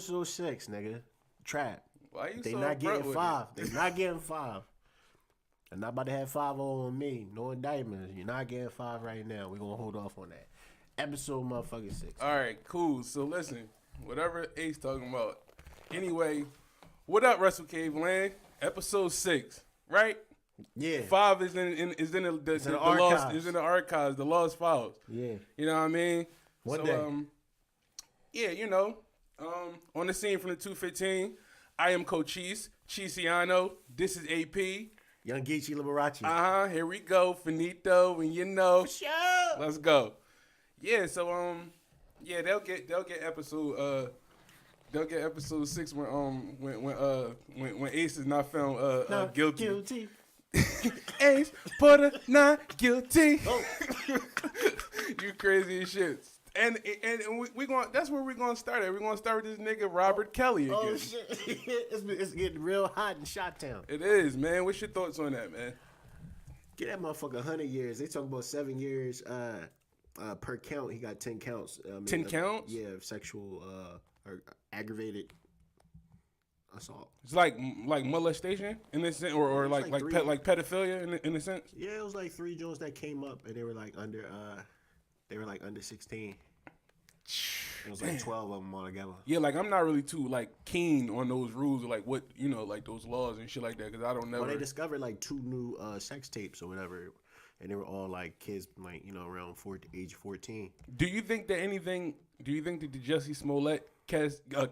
episode 6, nigga. Trap. Why you They so not getting with 5. They not getting 5. I'm not about to have 5 on me. No indictments. You're not getting 5 right now. We're gonna hold off on that. Episode motherfucking 6. All right, cool. So listen, whatever Ace talking about. Anyway, what up, Wrestle Cave Land? Episode 6, right? Yeah. 5 is in the lost is in the archives, the lost files. Yeah. You know what I mean? One day. Yeah, you know, on the scene from the 215, I am Cochise, Chisiano. This is AP. Young Geechee Liberace. Here we go, finito, and you know. Sure. Let's go. Yeah, so yeah, they'll get episode 6 when Ace is not found guilty. Ace Porter not guilty. Oh. You crazy as shit. And we going. That's where we're gonna start at. We're gonna start with this nigga Robert Kelly again. Oh shit! it's getting real hot in Shot-Town. It is, man. What's your thoughts on that, man? Get that motherfucker 100 years. They talk about 7 years per count. He got 10 counts. 10 counts? Yeah, sexual or aggravated assault. It's like molestation in a sense, or like pedophilia in a sense. Yeah, it was like 3 Jones that came up and they were like under 16. It was like 12 of them all together. Yeah, like I'm not really too like keen on those rules or like what like those laws and shit like that because I don't know. Well, they discovered like 2 new sex tapes or whatever, and they were all like kids like around age 14. Do you think that the Jussie Smollett case, the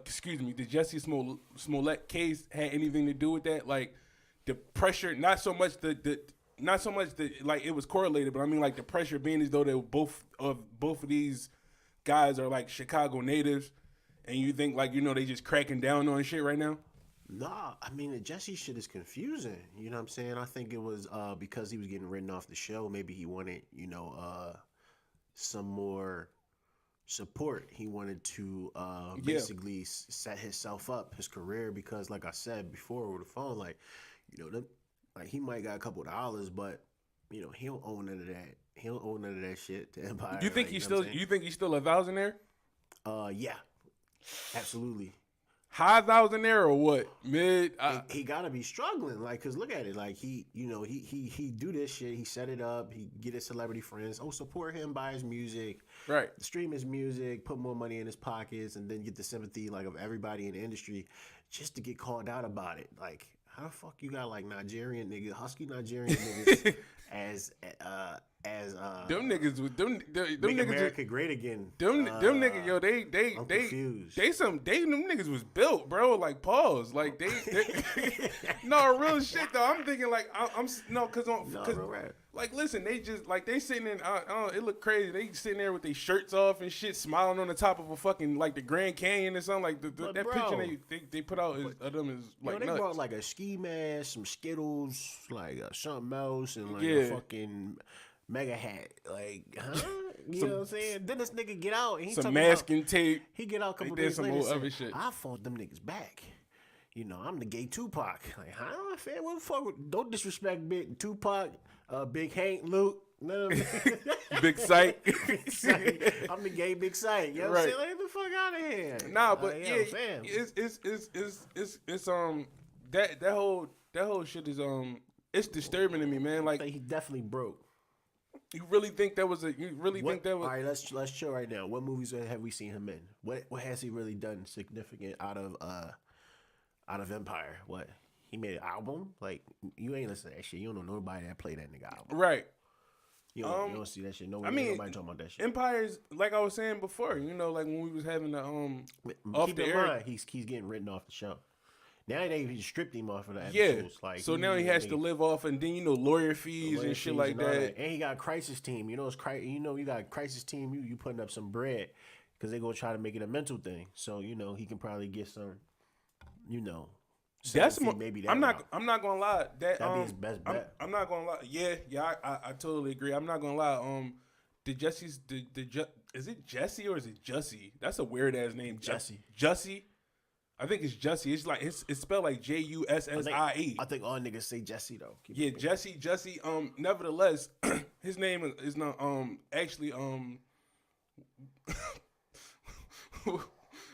Jussie Smollett case had anything to do with that? Like the pressure, not so much the like it was correlated, but I mean like the pressure being as though they were both of these guys are like Chicago natives, and you think like they just cracking down on shit right now? Nah, I mean the Jussie shit is confusing. You know what I'm saying? I think it was because he was getting written off the show. Maybe he wanted some more support. He wanted to basically set himself up, his career, because like I said before over the phone, like like he might got a couple of dollars, but he don't own none of that. He don't own none of that shit to Empire. You think he's still? You think he's still a thousandaire? Yeah, absolutely. High thousandaire or what? Mid? He gotta be struggling, like, cause look at it, like he do this shit. He set it up. He get his celebrity friends. Oh, support him, buy his music, right? Stream his music, put more money in his pockets, and then get the sympathy like of everybody in the industry, just to get called out about it. Like, how the fuck you got like Nigerian niggas, husky Nigerian niggas as them niggas with them niggas America great again. Them niggas, yo, them niggas was built, bro. Like pause, like they no real shit though. I'm thinking like like listen, they just like they sitting in. It look crazy. They sitting there with their shirts off and shit, smiling on the top of a fucking like the Grand Canyon or something. Like that bro, picture they put out of them is like they nuts. brought like a ski mask, some Skittles, like something else, and like a fucking mega hat, like, huh? You know what I'm saying? Then this nigga get out and he some masking tape. He get out a couple days later. Other shit. I fought them niggas back. I'm the gay Tupac. Like, huh? Fair, what the fuck? Don't disrespect Big Tupac, Big Hank, Luke. No. Big Sight. Big Sight. I'm the gay Big Sight. You know what I'm saying? Like, get the fuck out of here. Nah, but it's that whole shit is it's disturbing to me, man. Like he definitely broke. You really think that was? All right, let's chill right now. What movies have we seen him in? What has he really done significant out of Empire? What he made an album? Like you ain't listen to that shit. You don't know nobody that played that nigga album, right? You don't see that shit. Nobody talking about that shit. Empire's like I was saying before. Like when we was having the off keep the in air. Mind, he's getting written off the show. Now they stripped him off of the episodes. Yeah. Like, so now he has to live off, and then lawyer fees and shit like that. And he got a crisis team. You got a crisis team. You putting up some bread because they gonna try to make it a mental thing. So he can probably get some. That's maybe. I'm not gonna lie. That'd be his best bet. I'm not gonna lie. Yeah. I totally agree. I'm not gonna lie. Is it Jesse or is it Jussie? That's a weird ass name. Jussie. I think it's Jussie. It's like it's spelled like Jussie. I think all niggas say Jesse though. Jussie. Nevertheless, his name is not actually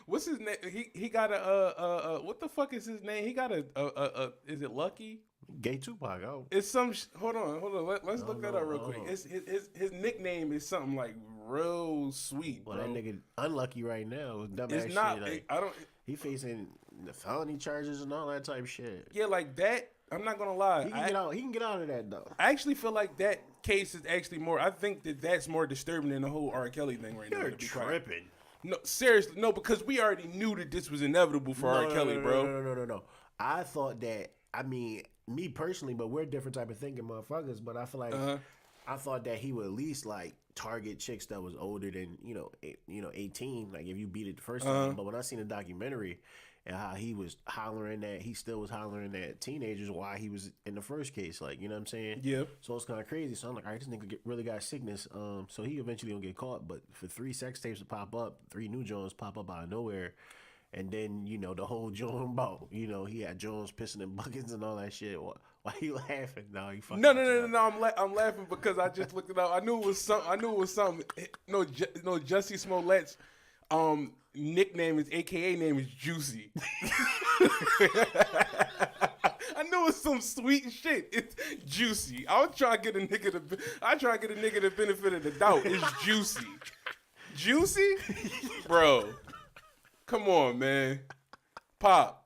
What's his name? He got what the fuck is his name? He got is it Lucky? Gay Tupac. Oh, It's some. Hold on. Let's look that up real quick. His nickname is something like real sweet. Well, bro. that nigga unlucky right now. Dumb It's ass not. shit. Like, I don't. he facing the felony charges and all that type of shit. Yeah, like that. I'm not gonna lie. He can get out. He can get out of that though. I actually feel like that case is actually more. I think that's more disturbing than the whole R. Kelly thing right now. You're to be quiet. tripping. No, seriously, no, because we already knew that this was inevitable for R. Kelly, bro. No. I thought that. I mean, me personally, but we're different type of thinking motherfuckers. But I feel like I thought that he would at least like target chicks that was older than 18. Like if you beat it the first time. But when I seen the documentary and how he was hollering that he still was hollering at teenagers while he was in the first case, like you know what I'm saying? Yeah. So it's kind of crazy. So I'm like, all right, this nigga really got sickness. So he eventually gonna get caught. But for 3 sex tapes to pop up, 3 new Jones pop up out of nowhere. And then, the whole Jones about, he had Jones pissing in buckets and all that shit. Why you laughing? No, you fucking. No. I'm laughing because I just looked it up. I knew it was something. No, Jussie Smollett's nickname is AKA name is Juicy. I knew it was some sweet shit. It's Juicy. I'll try to get a nigga the benefit of the doubt. It's Juicy. Juicy? Bro. Come on, man. Pop.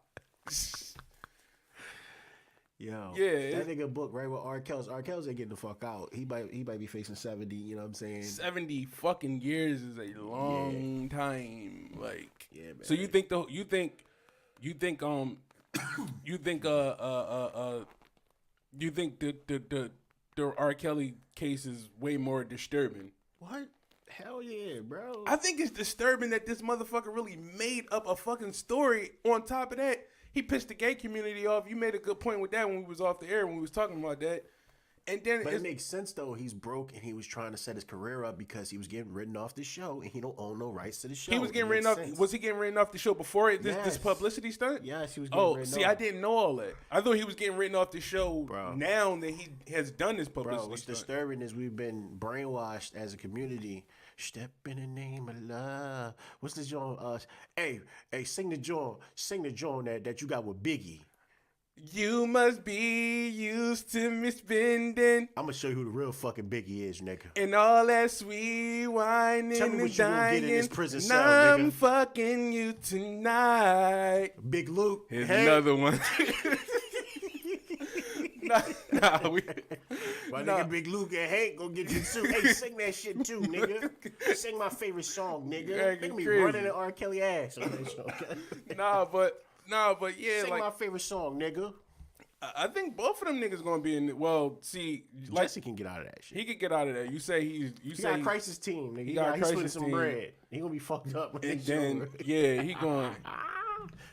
Yo, yeah, that nigga book right with R. Kelly's. R. Kelly's ain't getting the fuck out. He might be facing 70. You know what I'm saying? 70 fucking years is a long time. Like, yeah, man. So you think the R. Kelly case is way more disturbing? What? Hell yeah, bro. I think it's disturbing that this motherfucker really made up a fucking story. On top of that, he pissed the gay community off. You made a good point with that when we was off the air when we was talking about that. And then but it makes sense though. He's broke and he was trying to set his career up because he was getting written off the show and he don't own no rights to the show. He was getting written off. Was he getting written off the show before this publicity stunt? Yes, he was getting written off. I didn't know all that. I thought he was getting written off the show now that he has done this publicity stunt. What's disturbing is we've been brainwashed as a community. Step in the name of love. What's the joint? Hey, sing the joint that you got with Biggie. You must be used to me spending. I'm gonna show you who the real fucking Biggie is, nigga. And all that sweet wine Tell me and what you gonna get in this prison cell, now nigga. I'm fucking you tonight. Big Luke. Here's another one. Nigga Big Luke and Hank go get you too. Hey, sing that shit too, nigga. Sing my favorite song, nigga. Look at me running at R. Kelly ass on that show. But yeah, sing my favorite song, nigga. I think both of them niggas gonna be in it. Well, see, Jussie can get out of that shit. He could get out of that. You say he got a crisis team, nigga. He's spending some bread. He gonna be fucked up. And then he going.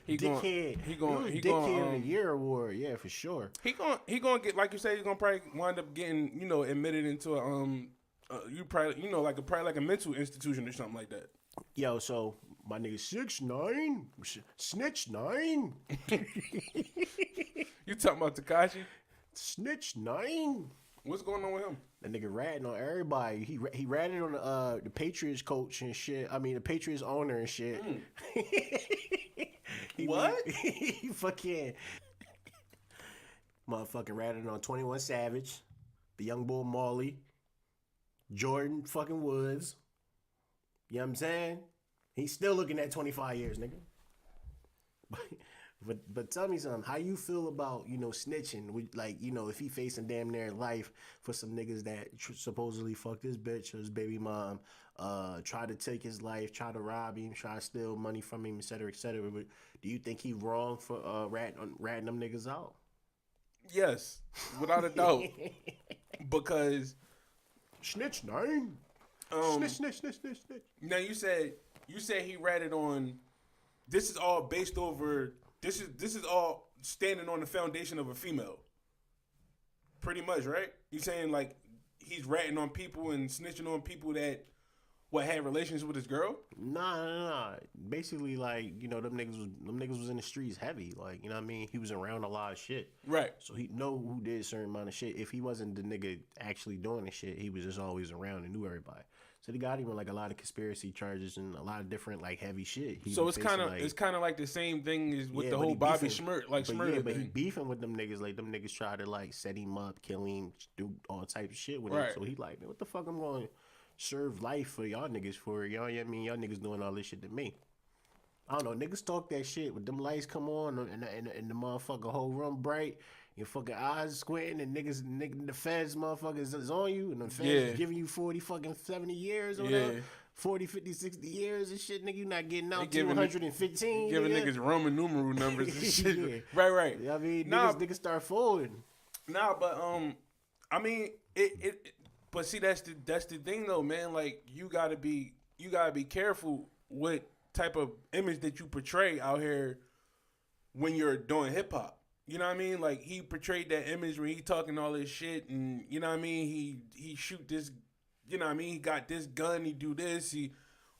Dickhead. He going Dickhead of the Year award. Yeah, for sure. He going get, like you say, he's gonna probably wind up getting admitted into like a mental institution or something like that. Yo, so my nigga 6ix9ine, Snitch 9. You talking about Tekashi? Snitch 9. What's going on with him? That nigga ratting on everybody. He ratted on the Patriots coach and shit. I mean the Patriots owner and shit. What? He fucking motherfucking ratted on 21 Savage, the young bull Marley, Jordan fucking Woods. You know what I'm saying? He's still looking at 25 years, nigga. But tell me something. How you feel about, snitching? If he facing damn near life for some niggas that supposedly fucked his bitch or his baby mom, try to take his life, try to rob him, try to steal money from him, et cetera, et cetera. But do you think he wrong for ratting them niggas out? Yes, without a doubt. Because Snitch 9. Snitch. Now you said he ratted on. This is all based over. This is all standing on the foundation of a female. Pretty much, right? You saying like he's ratting on people and snitching on people that had relations with his girl? Nah. Basically, like them niggas was in the streets heavy. Like you know what I mean. He was around a lot of shit. Right. So he know who did a certain amount of shit. If he wasn't the nigga actually doing the shit, he was just always around and knew everybody. So they got him with like a lot of conspiracy charges and a lot of different like heavy shit. So it's kind of like the same thing as with the whole Bobby Schmurda but thing. he beefing with them niggas. Like them niggas try to like set him up, kill him, do all types of shit with him. So he like, man, what the fuck I'm going to serve life for y'all niggas for? Y'all, I mean, y'all niggas doing all this shit to me. I don't know, niggas talk that shit when them lights come on and the motherfucker whole room bright, your fucking eyes squinting and the feds motherfuckers is on you and the feds giving you 40 fucking 70 years or whatever. 40, 50, 60 years and shit, nigga, you not getting out 215. Giving niggas Roman numeral numbers and shit. Right. I mean, niggas start folding. Nah, but I mean, but see, that's the thing though, man. Like, you gotta be careful with type of image that you portray out here when you're doing hip hop. You know what I mean? Like, he portrayed that image when he talking all this shit, and you know what I mean? He shoot this, you know what I mean? He got this gun, he do this,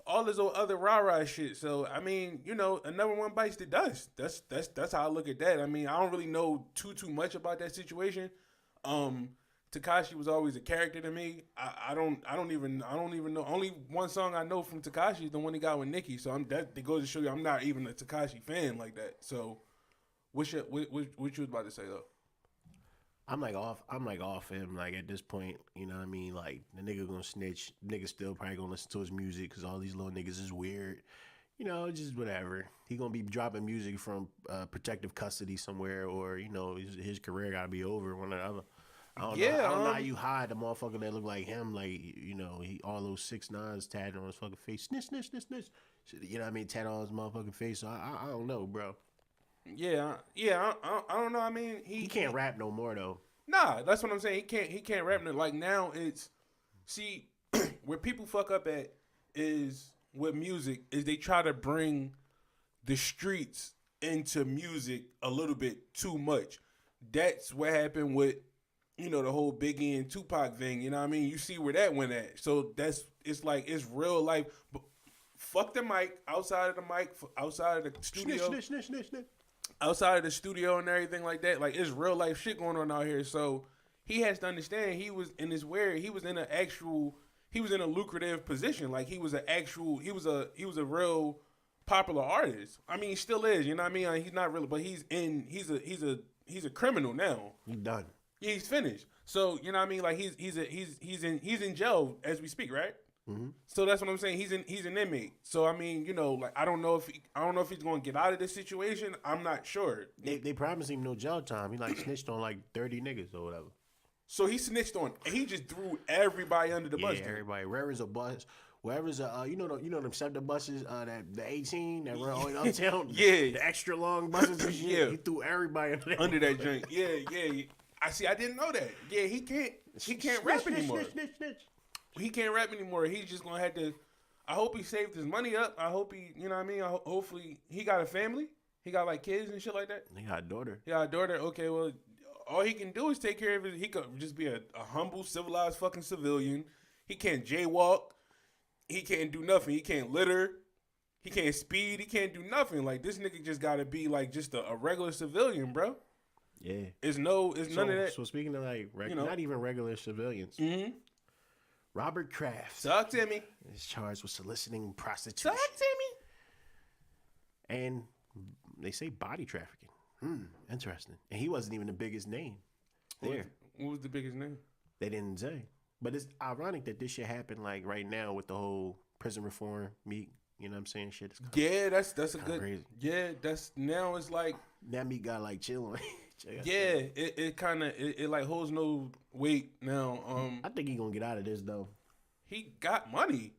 all this other rah-rah shit. So, I mean, you know, another one bites the dust. That's how I look at that. I mean, I don't really know too much about that situation. Tekashi was always a character to me. I don't even know. Only one song I know from Tekashi is the one he got with Nicki. So that goes to show you I'm not even a Tekashi fan like that. So what you was about to say though? I'm like off him. Like at this point, you know what I mean? Like the nigga gonna snitch. Nigga still probably gonna listen to his music because all these little niggas is weird. You know, just whatever. He gonna be dropping music from protective custody somewhere, or you know, his career gotta be over. One or the other. I don't know how you hide the motherfucker that look like him. Like, you know, he all those 6ix9s tatted on his fucking face. Snitch. You know what I mean? Tatted on his motherfucking face. So I don't know, bro. Yeah. I don't know. I mean, he can't rap no more though. Nah, that's what I'm saying. He can't rap no. Like now, see where people fuck up at is with music is they try to bring the streets into music a little bit too much. That's what happened with, you know, the whole Biggie and Tupac thing, you know what I mean? You see where that went at. So it's like, it's real life. But fuck the mic, outside of the mic, outside of the studio. Snitch. Outside of the studio and everything like that. Like, it's real life shit going on out here. So he has to understand he was in a lucrative position. Like, he was a real popular artist. I mean, he still is, you know what I mean? He's not really, but he's a criminal now. He's done. Yeah, he's finished. So, you know what I mean? Like, he's in jail as we speak, right? Mm-hmm. So that's what I'm saying. He's an inmate. So I mean, you know, like I don't know if he's going to get out of this situation. I'm not sure. They promised him no jail time. He like snitched on like 30 niggas or whatever. So he snitched on. He just threw everybody under the bus. Yeah, everybody. Wherever's a bus, wherever's a you know them SEPTA buses, the 18 that run all uptown. Yeah, the extra long buses and shit. Yeah, he threw everybody under that joint. Yeah. I didn't know that. Yeah, he can't rap anymore. Snitch. He can't rap anymore. He's just gonna have to. I hope he saved his money up. I hope he, you know what I mean. Hopefully he got a family. He got like kids and shit like that. He got a daughter. Yeah, a daughter. Okay, well, all he can do is take care of it. He could just be a humble, civilized fucking civilian. He can't jaywalk. He can't do nothing. He can't litter. He can't speed. He can't do nothing. Like, this nigga just gotta be like just a regular civilian, bro. Yeah. It's none of that. So speaking of like, not even regular civilians. Mm-hmm. Robert Kraft. Talk to me. Is charged with soliciting prostitution. Talk to me. And they say body trafficking. Interesting. And he wasn't even the biggest name there. What was the biggest name? They didn't say. But it's ironic that this shit happened like right now with the whole prison reform meet. You know what I'm saying? Shit is yeah, that's a good. Crazy. Yeah, that's now it's like that meat got like chilling. Yeah, it kind of it like holds no weight now. I think he gonna get out of this though. He got money.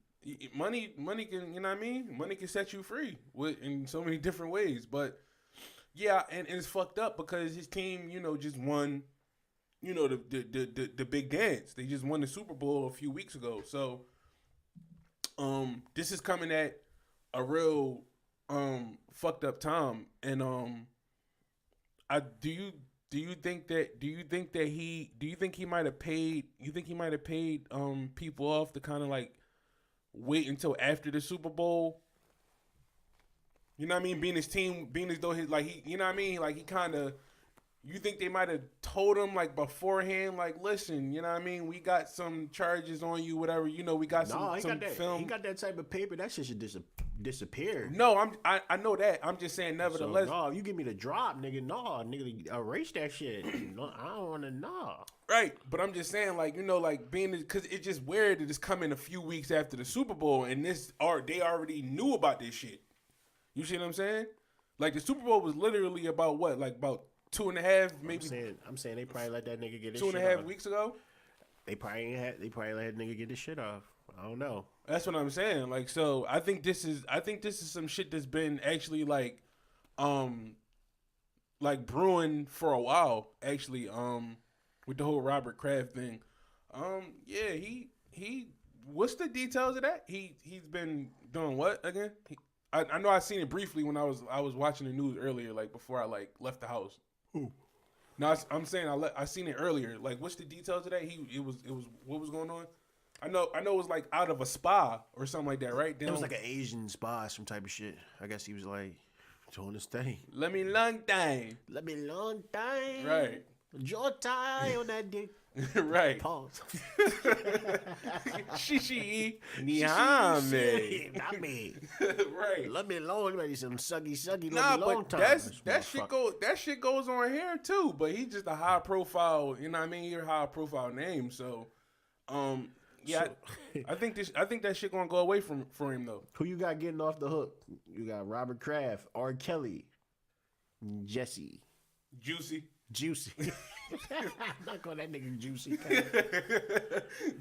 Money can, you know what I mean? Money can set you free in so many different ways. But yeah, and it's fucked up because his team, you know, just won, you know, the big dance. They just won the Super Bowl a few weeks ago. So this is coming at a real fucked up time. And do you think he might have paid people off to kind of like wait until after the Super Bowl? You know what I mean? Being as though his like he, you know what I mean? Like he kind of You think they might have told him like beforehand, like, listen, you know what I mean? We got some charges on you, whatever. You know, we got some film. He got that type of paper. That shit should disappear. No, I know that. I'm just saying, nevertheless. So, no, you give me the drop, nigga. No, nigga, erase that shit. No, I don't want to know. Right, but I'm just saying, like, you know, like being, because it's just weird that it's coming a few weeks after the Super Bowl, and they already knew about this shit. You see what I'm saying? Like the Super Bowl was literally about what, like about 2.5, maybe. I'm saying they probably let that nigga get his 2.5 weeks ago. They probably let that nigga get his shit off. I don't know. That's what I'm saying. Like, so I think this is some shit that's been actually like brewing for a while. Actually, with the whole Robert Kraft thing. Yeah, he. What's the details of that? He's been doing what again? I know I seen it briefly when I was watching the news earlier, like before I like left the house. Who? No, I'm saying I seen it earlier. Like, what's the details of that? It was what was going on? I know it was like out of a spa or something like that, right? It was like an Asian spa, some type of shit. I guess he was like doing his thing. Let me long time. Right. Jaw tie on that dick. Right. Pause. Shishi Nihame. Not me. Right. Let me alone. Let me some sucky. Nah, let me long but time. that shit goes on here too. But he's just a high profile. You know what I mean? You're a high profile name. So, yeah. I think that shit gonna go away for him though. Who you got getting off the hook? You got Robert Kraft, R. Kelly, Jussie, Juicy. I'm not calling that nigga Juicy.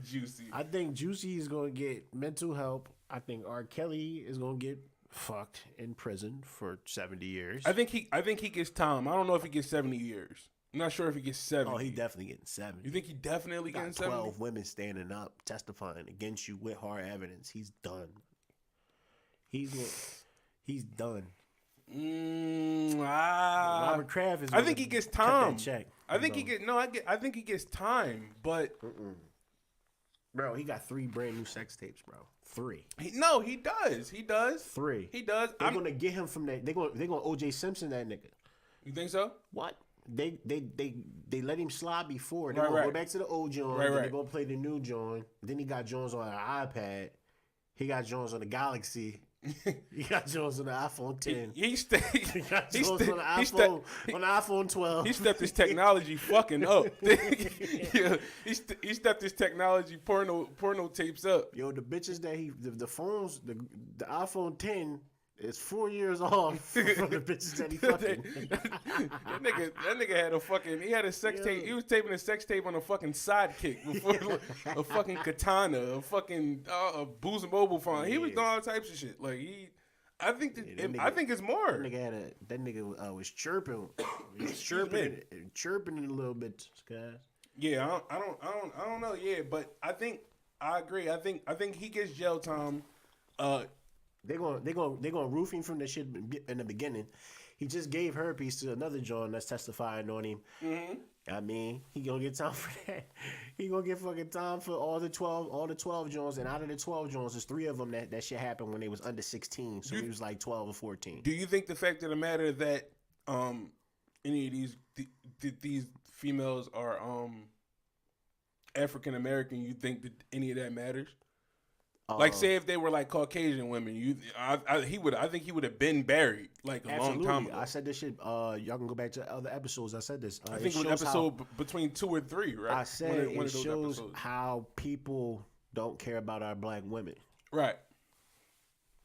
Juicy. I think Juicy is gonna get mental help. I think R. Kelly is gonna get fucked in prison for 70 years. I think he gets time. I don't know if he gets 70 years. I'm not sure if he gets 70. Oh, he definitely getting 70. You think he definitely getting 12 70? women standing up testifying against you with hard evidence. He's done. He's done. Robert Kraft is. I think he gets time. Check. I think he gets time, but bro, he got 3 brand new sex tapes, bro. 3. He does. 3. He does. They're gonna get him from that. They're gonna O.J. Simpson that nigga. You think so? What? They let him slide before. They're gonna go back to the old John. Then they're gonna play the new John. Then he got Jones on an iPad. He got Jones on the Galaxy. He got Jones on the iPhone 10. He got Jones on the iPhone 12. He stepped his technology fucking up. Yeah, he stepped his technology porno tapes up. Yo, the bitches that the phones, the iPhone 10 is 4 years off from the bitches that he fucking. that nigga had he had a sex tape. He was taping a sex tape on a fucking Sidekick before a fucking Katana, a fucking a Boost Mobile phone. He was doing all types of shit. Like I think I think it's more. That nigga was chirping. He was chirping a little bit, guys. Yeah, I don't know. Yeah, but I agree. I think he gets jail time. They're gonna roof him from the shit in the beginning. He just gave herpes to another John that's testifying on him. Mm-hmm. I mean, he gonna get time for that. He gonna get fucking time for all the 12 Johns, and out of the 12 Johns, there's 3 of them that shit happened when they was under 16. So he was like 12 or 14. Do you think the fact of the matter that any of these females are African American, you think that any of that matters? Like, say if they were like Caucasian women, I think he would have been buried like a long time ago. I said this shit. Y'all can go back to other episodes. I said this. I think it was episode between 2 or 3, right? I said it shows how people don't care about our black women. Right.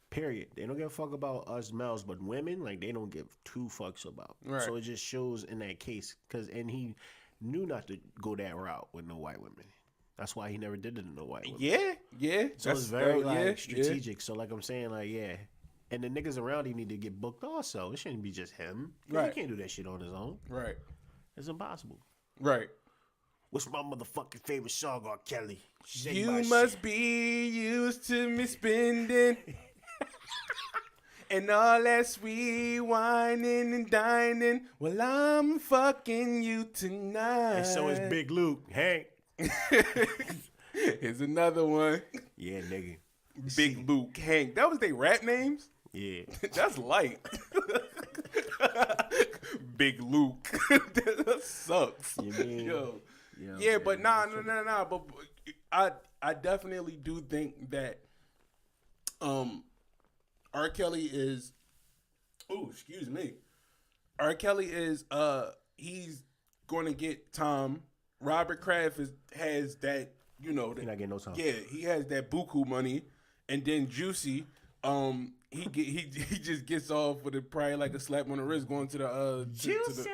Period. They don't give a fuck about us males, but women, like, they don't give 2 fucks about. Right. So it just shows in that case, and he knew not to go that route with no white women. That's why he never did it to no white women. Yeah. So it's very strategic. So like I'm saying, like, and the niggas around him need to get booked also. It shouldn't be just him. Right. He can't do that shit on his own. Right. It's impossible. Right. What's my motherfucking favorite song, R. Kelly? You must be used to me spending and all that sweet whining and dining. Well, I'm fucking you tonight. And so is Big Luke. Hank. Here's another one. Yeah, nigga. Big Luke, Hank. That was their rap names? Yeah. That's light. Big Luke. That sucks. You mean? Yo. Yeah, Yeah, but nah. But I definitely do think that R. Kelly is. Oh, excuse me. R. Kelly is he's going to get Tom. Robert Kraft has that, you know, He's not getting no time. yeah, he has that buku money, and then Jussie, he just gets off with it, probably like a slap on the wrist going to the Jussie.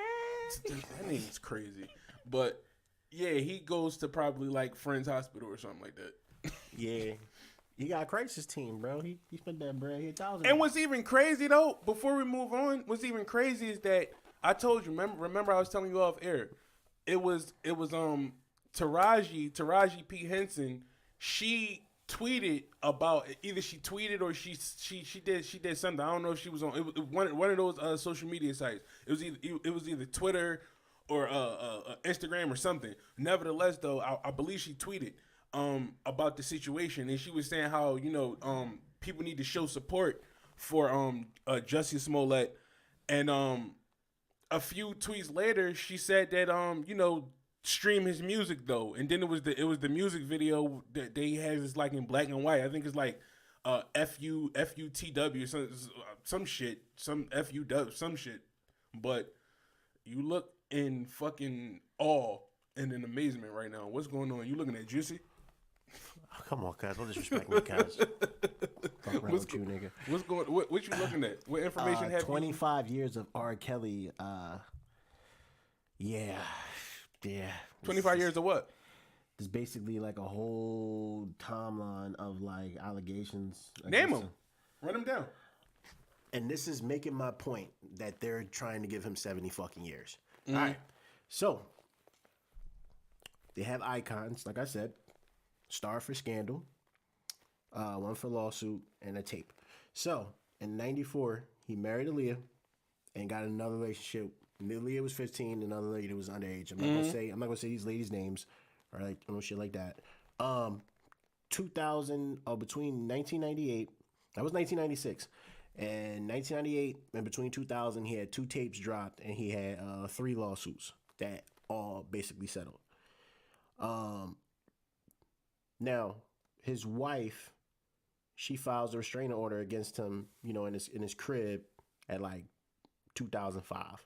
that name's crazy, but yeah, he goes to probably like Friends Hospital or something like that. Yeah. He got a crisis team, bro. He spent that bread. He 1,000. And what's even crazy though, before we move on, what's even crazy is that I told you, remember I was telling you off air. It was Taraji P. Henson. She tweeted about, either she tweeted or she did something. I don't know if she was on one of those social media sites. It was either Twitter or Instagram or something. Nevertheless, though, I believe she tweeted about the situation, and she was saying how, you know, people need to show support for Jussie Smollett, and a few tweets later, she said that you know, stream his music though, and then it was the music video that they have is like in black and white. I think it's like FUTW some shit, some FUW some shit. But you look in fucking awe and in amazement right now. What's going on? You looking at Jussie? Oh, come on, cuz. Don't disrespect me, cuz. Fuck around with you, nigga. What's going? What you looking at? What information have 25 years of R. Kelly. Yeah. 25 years of what? There's basically like a whole timeline of like allegations. Name them. Run them down. And this is making my point that they're trying to give him 70 fucking years. All right. So they have icons, like I said, star for scandal, one for lawsuit, and a tape. So in '94, he married Aaliyah and got another relationship. Aaliyah was 15, another lady was underage. I'm not gonna say these ladies' names or like no shit like that. 2000 between 1998, that was 1996, and 1998, and between 2000, he had 2 tapes dropped, and he had 3 lawsuits that all basically settled. Now his wife, she files a restraining order against him, you know, in his crib at like 2005.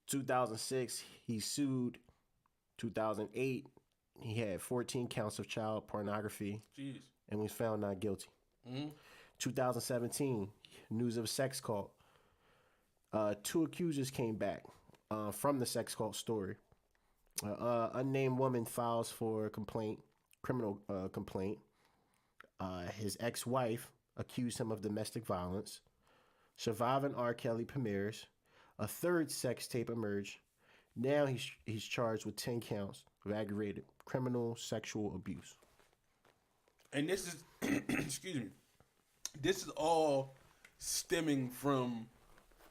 2006, he sued. 2008, he had 14 counts of child pornography. Jeez. And was found not guilty. 2017, news of a sex cult. 2 accusers came back from the sex cult story. Unnamed woman files for a criminal complaint. His ex-wife accused him of domestic violence. Surviving R. Kelly premieres. A 3rd sex tape emerged. Now he's charged with 10 counts of aggravated criminal sexual abuse. And this is, excuse me, this is all stemming from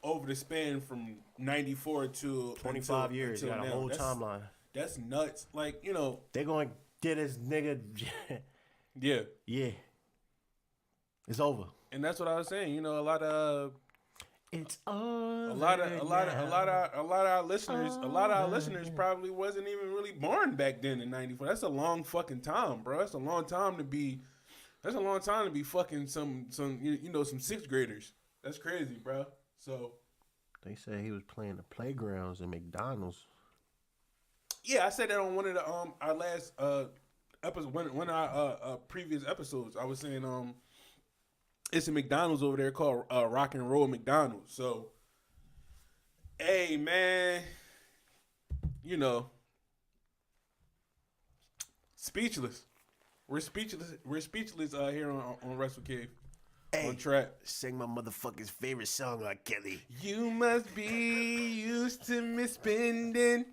over the span from 94 to 25 years. You got a whole timeline. That's nuts. Like, you know. They're going to get this nigga. Yeah. Yeah. It's over. And that's what I was saying. You know, a lot of our listeners probably wasn't even really born back then in '94. That's a long fucking time, bro. That's a long time to be fucking some some 6th graders. That's crazy, bro. So they said he was playing the playgrounds at McDonald's. Yeah, I said that on one of the our last episode, one of our previous episodes. I was saying it's a McDonald's over there called Rock and Roll McDonald's. So, hey, man, you know, speechless. We're speechless. We're speechless here on Wrestle Cave. Hey, on track. Sing my motherfucker's favorite song, R. Kelly. You must be used to me spending.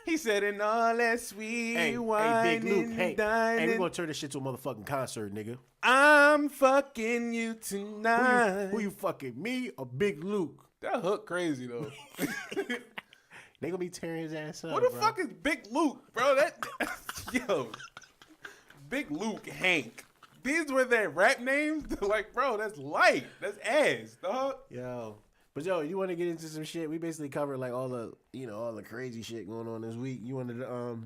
He said, and all that sweet wine Big Luke, and dining. Hey, we gonna turn this shit to a motherfucking concert, nigga. I'm fucking you tonight. Who you fucking, me or Big Luke? That hook crazy though. They gonna be tearing his ass up. What the fuck is Big Luke, bro? Yo, Big Luke Hank. These were their rap names. Like, bro, that's light. That's ass, dog. Yo, But yo, you want to get into some shit? We basically covered like all the crazy shit going on this week. You wanted to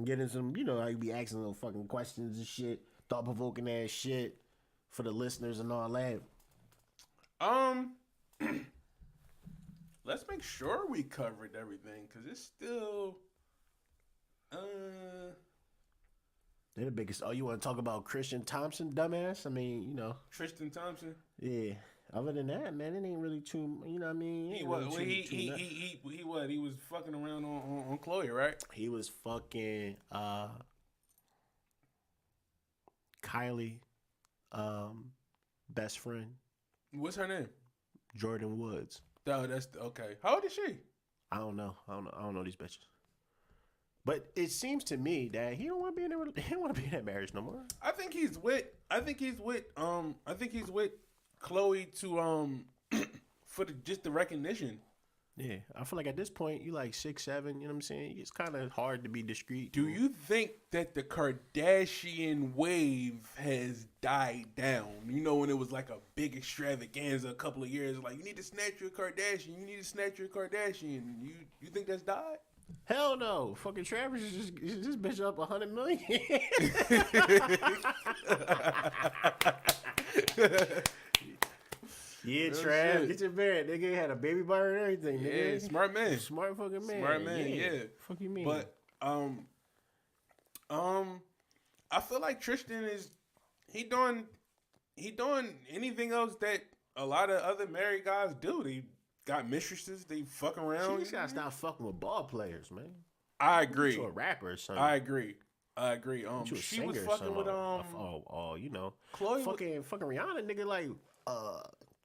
get in some, how you be asking little fucking questions and shit, thought provoking ass shit for the listeners and all that. Let's make sure we covered everything because it's still. They're the biggest. Oh, you want to talk about Christian Thompson, dumbass? I mean, Tristan Thompson. Yeah. Other than that, man, it ain't really too. You know what I mean? He was fucking around on Chloe, right? He was fucking Kylie, best friend. What's her name? Jordan Woods. Oh, that's okay. How old is she? I don't know these bitches. But it seems to me that he don't want to be in that marriage no more. I think he's with Chloe to for just the recognition. Yeah, I feel like at this point you like 6'7", you know what I'm saying? It's kind of hard to be discreet. Do you think that the Kardashian wave has died down? You know, when it was like a big extravaganza a couple of years, like you need to snatch your Kardashian, You think that's died? Hell no. Fucking Travis is this bitch up 100 million. Yeah, Trav, get your bed. Nigga had a baby bar and everything. Nigga. Yeah, smart man. Smart fucking man. Smart man, yeah. Fuck you mean? But I feel like Tristan he doing anything else that a lot of other married guys do. They got mistresses, they fuck around. She just gotta stop fucking with ball players, man. I agree. You a rapper or something. I agree. She was fucking with Chloe fucking Rihanna, nnigga, like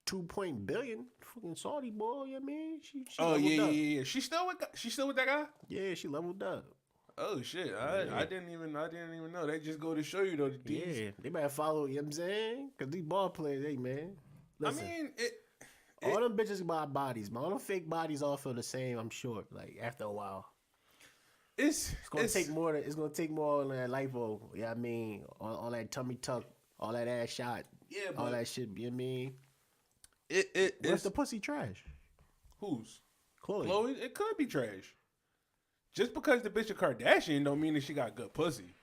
2 billion fucking Saudi boy. You know what I mean? She yeah. She still with that guy? Yeah, she leveled up. Oh shit! I didn't even know. They just go to show you though. Yeah, they better follow. You know what I'm saying? Cause these ball players, hey man. Listen, I mean, all them bitches buy bodies, man. All them fake bodies all feel the same. I'm sure. Like after a while, it's gonna take more. It's gonna take more on that lipo. You know what I mean? All that tummy tuck, all that ass shot. Yeah, all that shit. You know what I mean? It's the pussy trash. Who's? Chloe. It could be trash. Just because the bitch a Kardashian don't mean that she got good pussy.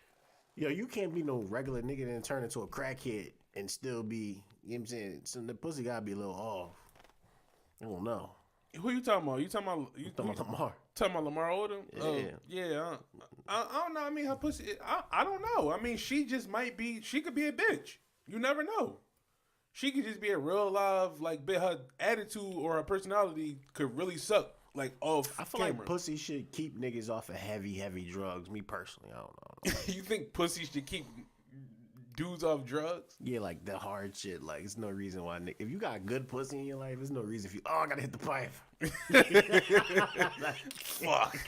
Yo, you can't be no regular nigga and turn into a crackhead and still be, you know what I'm saying? So the pussy gotta be a little off. I don't know. Who you talking about? You talking about Lamar? Talking about Lamar Odom? Yeah. Yeah. I don't know. I mean, her pussy. I don't know. I mean, she just might be. She could be a bitch. You never know. She could just be a real live her attitude or her personality could really suck off I feel camera. like pussy should keep niggas off of heavy drugs. Me personally, I don't know. You think pussy should keep dudes off drugs? Yeah, like the hard shit. Like, there's no reason why. If you got good pussy in your life, there's no reason I gotta hit the pipe. Fuck,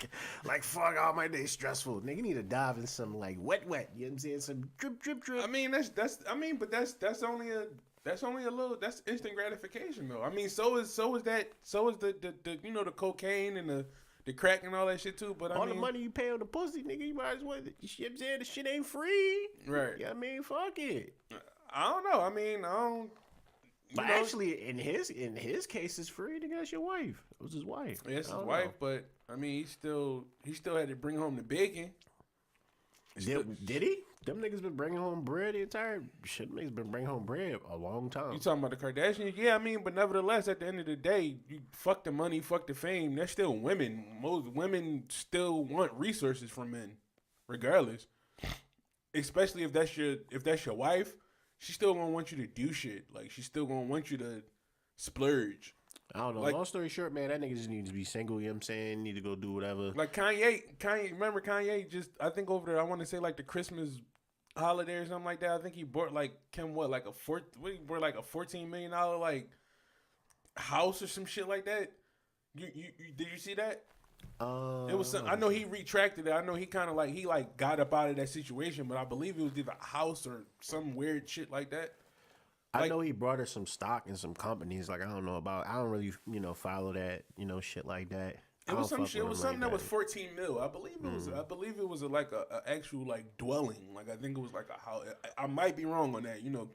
all my day stressful. Nigga, you need to dive in some wet. You know what I'm saying? Some drip. I mean, that's only a little. That's instant gratification though. I mean, so is the the cocaine and the crack and all that shit too. But the money you pay on the pussy, nigga, you might as well. You know what I'm saying? The shit ain't free. Right. Yeah, I mean, fuck it. I don't know. I mean, I don't. But actually, in his case, it's free. Nigga, that's your wife. It was his wife. Yeah, it's his wife. But I mean, he still had to bring home the bacon. Did he? Them niggas been bringing home bread the entire shit. Niggas been bringing home bread a long time. You talking about the Kardashians? Yeah, I mean, but nevertheless, at the end of the day, you fuck the money, fuck the fame. They're still women. Most women still want resources from men, regardless. Especially if that's your wife, she's still gonna want you to do shit. Like she's still gonna want you to splurge. I don't know. Long story short, man, that nigga just needs to be single, you know what I'm saying? Need to go do whatever. Like Kanye, remember Kanye just, I think over there, I want to say the Christmas holiday or something like that. I think he bought he bought a $14 million house or some shit like that. You did you see that? It was I know he retracted it. I know he kind of he got up out of that situation, but I believe it was either a house or some weird shit like that. I know he brought her some stock in some companies. I don't know about. I don't really, follow that, shit like that. It was some shit. It was something that was 14 mil. I believe it was. I believe it was a actual dwelling. I think it was a house. I might be wrong on that. You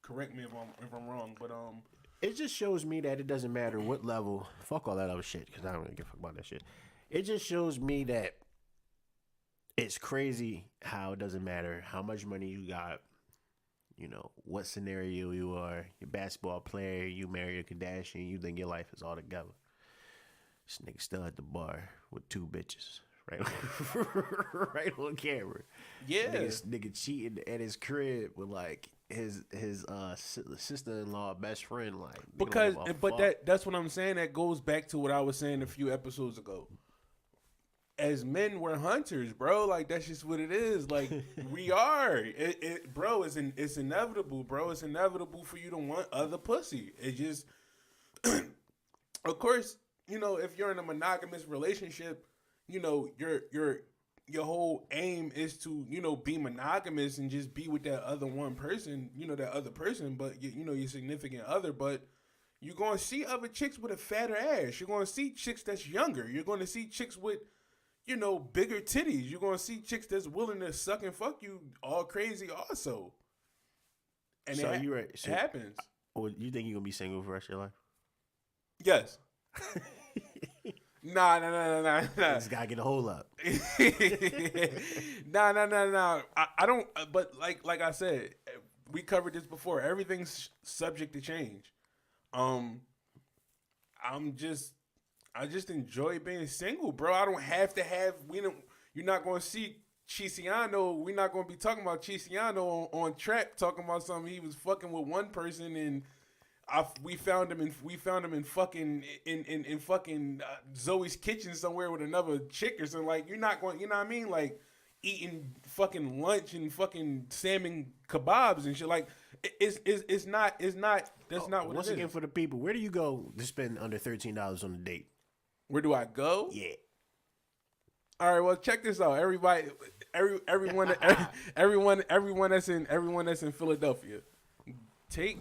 correct me if I'm wrong. But It just shows me that it doesn't matter what level. Fuck all that other shit, because I don't really give a fuck about that shit. It just shows me that it's crazy how it doesn't matter how much money you got, you know, what scenario you are, your basketball player, you marry a Kardashian, you think your life is all together. This nigga still at the bar with 2 bitches, right? Right on camera. Yeah. Nigga cheating at his crib with like his sister-in-law best friend, like, because that's what I'm saying. That goes back to what I was saying a few episodes ago. As men, we're hunters, bro. Like, that's just what it is. Like, we are. Bro, it's inevitable, bro. It's inevitable for you to want other pussy. It just, of course, you know, if you're in a monogamous relationship, you know, your whole aim is to, you know, be monogamous and just be with that other one person, you know, that other person, but, you know, your significant other. But you're going to see other chicks with a fatter ass. You're going to see chicks that's younger. You're going to see chicks with, you know, bigger titties. You're going to see chicks that's willing to suck and fuck you all crazy also. And so it happens. Well, you think you're going to be single for the rest of your life? Yes. Nah. This guy get a hold up. Nah. I don't. But like I said, we covered this before. Everything's subject to change. I just enjoy being single, bro. I don't have to have. You're not going to see Chisiano. We're not going to be talking about Chisiano on track talking about something. He was fucking with one person and we found him in fucking Zoe's kitchen somewhere with another chick or something. Like, you're not going. You know what I mean? Like, eating fucking lunch and fucking salmon kebabs and shit. Like, it's not. That's not what. Once again, for the people, where do you go to spend under $13 on a date? Where do I go? Yeah. All right. Well, check this out. Everybody, everyone that's in Philadelphia, take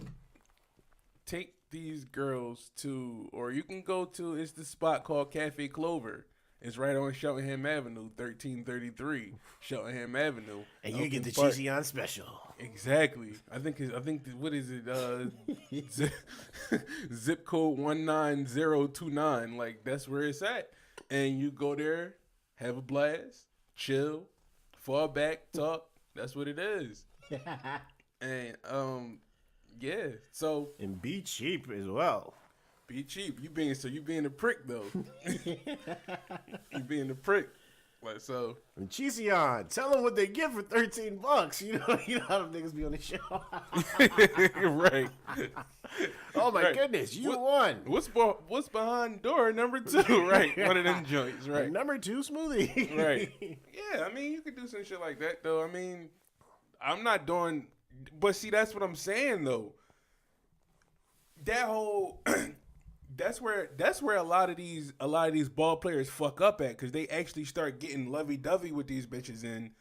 these girls to, or you can go to. It's the spot called Cafe Clover. It's right on Cheltenham Avenue, 1333 Cheltenham Avenue. And you get the cheesy on special. Exactly. I think what is it? Zip code 19029. Like, that's where it's at. And you go there, have a blast, chill, fall back, talk. That's what it is. And yeah. So, and be cheap as well. Be cheap. You being a prick though. You being a prick. Like, so. And Chision, tell them what they get for $13. You know how them niggas be on the show. Right. Oh my goodness, you won. What's behind door number 2? Right. One of them joints. Right. Number 2 smoothie. Right. Yeah. I mean, you could do some shit like that though. I mean, I'm not doing. But see, that's what I'm saying though. That whole. That's where a lot of these ball players fuck up at, because they actually start getting lovey-dovey with these bitches and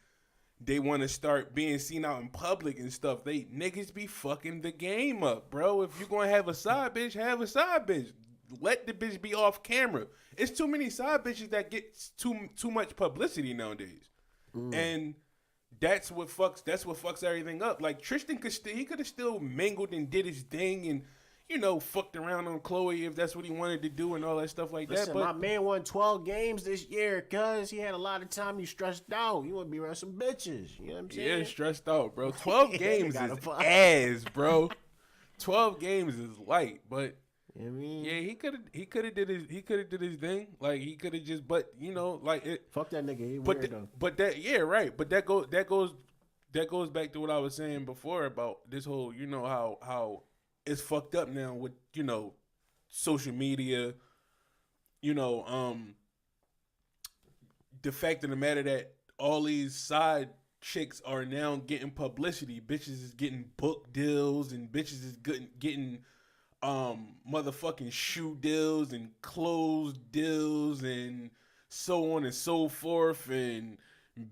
they want to start being seen out in public and stuff. They niggas be fucking the game up, bro. If you gonna have a side bitch, have a side bitch. Let the bitch be off camera. It's too many side bitches that get too much publicity nowadays, and that's what fucks everything up. Like, Tristan could have still mingled and did his thing and, you know, fucked around on Chloe if that's what he wanted to do and all that stuff like that. But my man won 12 games this year because he had a lot of time. He stressed out. You want to be around some bitches. You know what I'm saying? Yeah, stressed out, bro. 12 games is ass, bro. 12 games is light, but I mean, yeah, he could have did his thing. Like, he could have just, but you know, like it. Fuck that nigga. He weird though. But that, yeah, right. But that goes back to what I was saying before about this whole, you know, how it's fucked up now with, you know, social media, you know, the fact of the matter that all these side chicks are now getting publicity. Bitches is getting book deals and bitches is getting motherfucking shoe deals and clothes deals and so on and so forth, and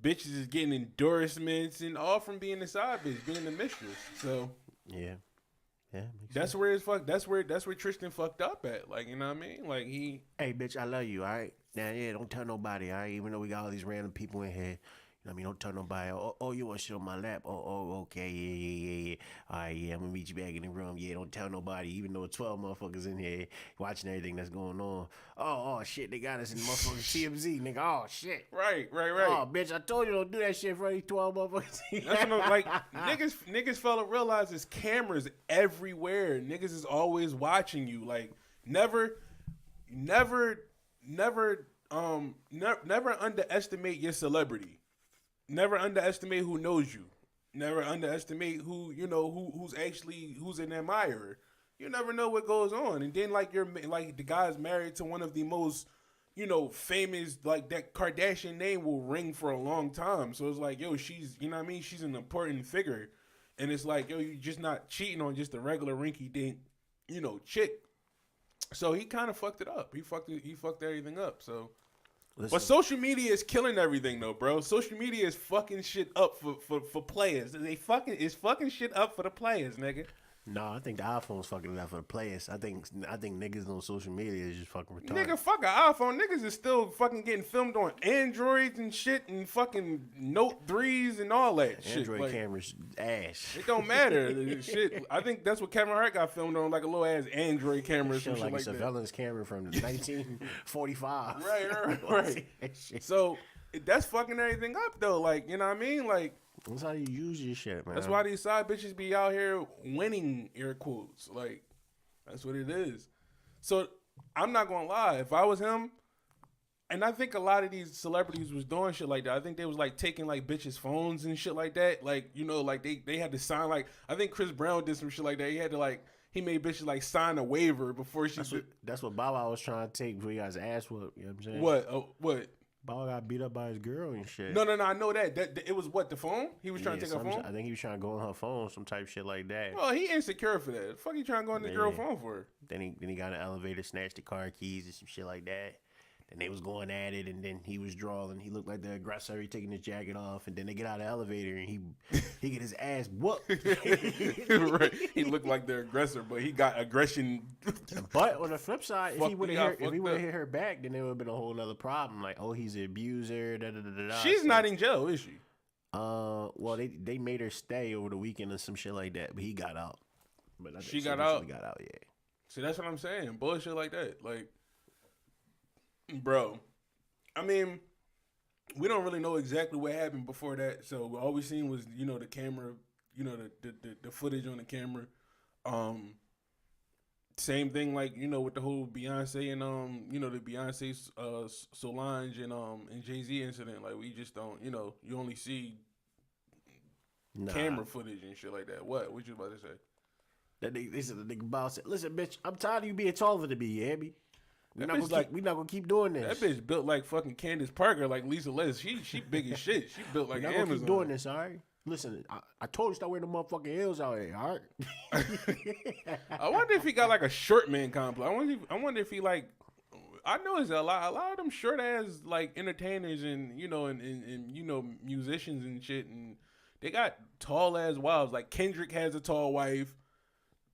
bitches is getting endorsements, and all from being the side bitch, being the mistress. So yeah. Yeah, that's where it's fucked. That's where Tristan fucked up at. Like, you know what I mean? Like, hey, bitch, I love you. All right, now, yeah, don't tell nobody. All right, even though we got all these random people in here, I mean, don't tell nobody. You want to sit on my lap? Okay, yeah. All right, yeah, I'm gonna meet you back in the room. Yeah, don't tell nobody, even though 12 motherfuckers in here watching everything that's going on. Shit, they got us in motherfucking TMZ, nigga. Oh, shit. Right. Oh, bitch, I told you don't do that shit in front of these 12 motherfuckers. That's what I'm like. Niggas fella realize there's cameras everywhere. Niggas is always watching you. Like, never underestimate your celebrity. Never underestimate who knows you. Never underestimate who's an admirer. You never know what goes on. And then like the guy's married to one of the most, famous, like that Kardashian name will ring for a long time. So it's like, yo, she's, she's an important figure. And it's like, yo, you're just not cheating on just a regular rinky dink, chick. So he kind of fucked it up. He fucked everything up. So. Listen. But social media is killing everything, though, bro. Social media is fucking shit up for players. It's fucking shit up for the players, nigga. No, I think the iPhone's fucking it up for the players. I think niggas on social media is just fucking retarded. Nigga, fuck an iPhone. Niggas is still fucking getting filmed on Androids and shit and fucking Note 3s and all that shit. Android cameras ass. It don't matter. Shit. I think that's what Kevin Hart got filmed on, like a little ass Android camera or some shit like a surveillance camera from 1945. Right. So that's fucking everything up, though. Like, you know what I mean? Like, that's how you use your shit, man. That's why these side bitches be out here winning, air quotes. Like, that's what it is. So, I'm not going to lie. If I was him, and I think a lot of these celebrities was doing shit like that. I think they was, like, taking, like, bitches' phones and shit like that. Like, like, they had to sign, like, I think Chris Brown did some shit like that. He had to, like, he made bitches, like, sign a waiver before she... That's what Bow Wow was trying to take before he got his ass whooped. You know what I'm saying? What? Bow got beat up by his girl and shit. No, I know that. It was what, the phone? He was trying to take her phone? I think he was trying to go on her phone, some type of shit like that. Well, he insecure for that. The fuck he trying to go on the girl's phone for? Then he got in the elevator, snatched the car keys and some shit like that. Then they was going at it, and then he was drawing. He looked like the aggressor. He taking his jacket off, and then they get out of the elevator, and he get his ass whooped. Right. He looked like the aggressor, but he got aggression. But on the flip side, if he would have hit her back, then it would have been a whole other problem. Like, oh, he's an abuser. She's not in jail, is she? Well, they made her stay over the weekend or some shit like that, but he got out. But I think she got out. Got out, yeah. See, that's what I'm saying. Bullshit like that, like. Bro, I mean, we don't really know exactly what happened before that. So all we seen was, the camera, the footage on the camera. Same thing, like, with the whole Beyonce and the Beyonce Solange and Jay-Z incident. Like, we just don't, you only see camera footage and shit like that. What you about to say? That they said the nigga boss said, "Listen, bitch, I'm tired of you being taller than me, you hear me? We not gonna keep doing this. That bitch built like fucking Candace Parker, like Lisa Les. She big as shit. She built like Amazon. Gonna keep doing this, all right? Listen, I told you stop wearing the motherfucking heels out here, all right? I wonder if he got like a short man complex. I wonder if he like. I know it's a lot of them short ass like entertainers and musicians and shit, and they got tall ass wives. Like Kendrick has a tall wife.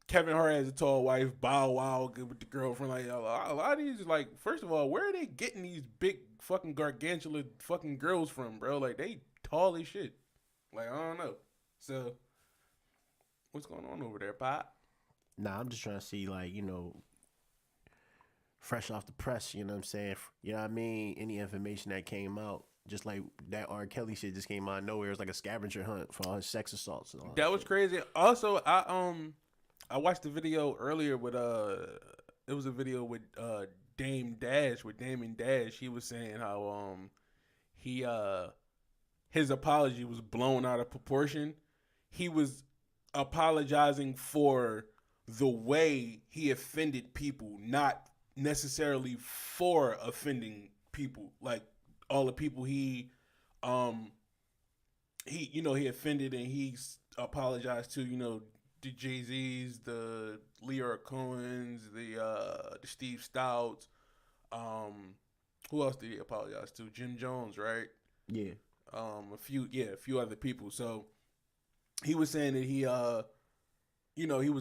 Kevin Hart has a tall wife. Bow Wow with the girlfriend. Like a lot of these, like, first of all, where are they getting these big fucking gargantuan fucking girls from, bro? Like, they tall as shit. Like, I don't know. So, what's going on over there, Pop? Nah, I'm just trying to see, like, fresh off the press, you know what I'm saying? You know what I mean? Any information that came out, just like that R. Kelly shit just came out of nowhere. It was like a scavenger hunt for all his sex assaults and all that was shit. Crazy. Also, I watched the video earlier with it was a video with Damon Dash. He was saying how his apology was blown out of proportion. He was apologizing for the way he offended people, not necessarily for offending people. Like all the people he offended, and he apologized to, the Jay-Z's, the Leora Cohens, the Steve Stouts. Who else did he apologize to? Jim Jones, right? Yeah. A few other people. So he was saying that he was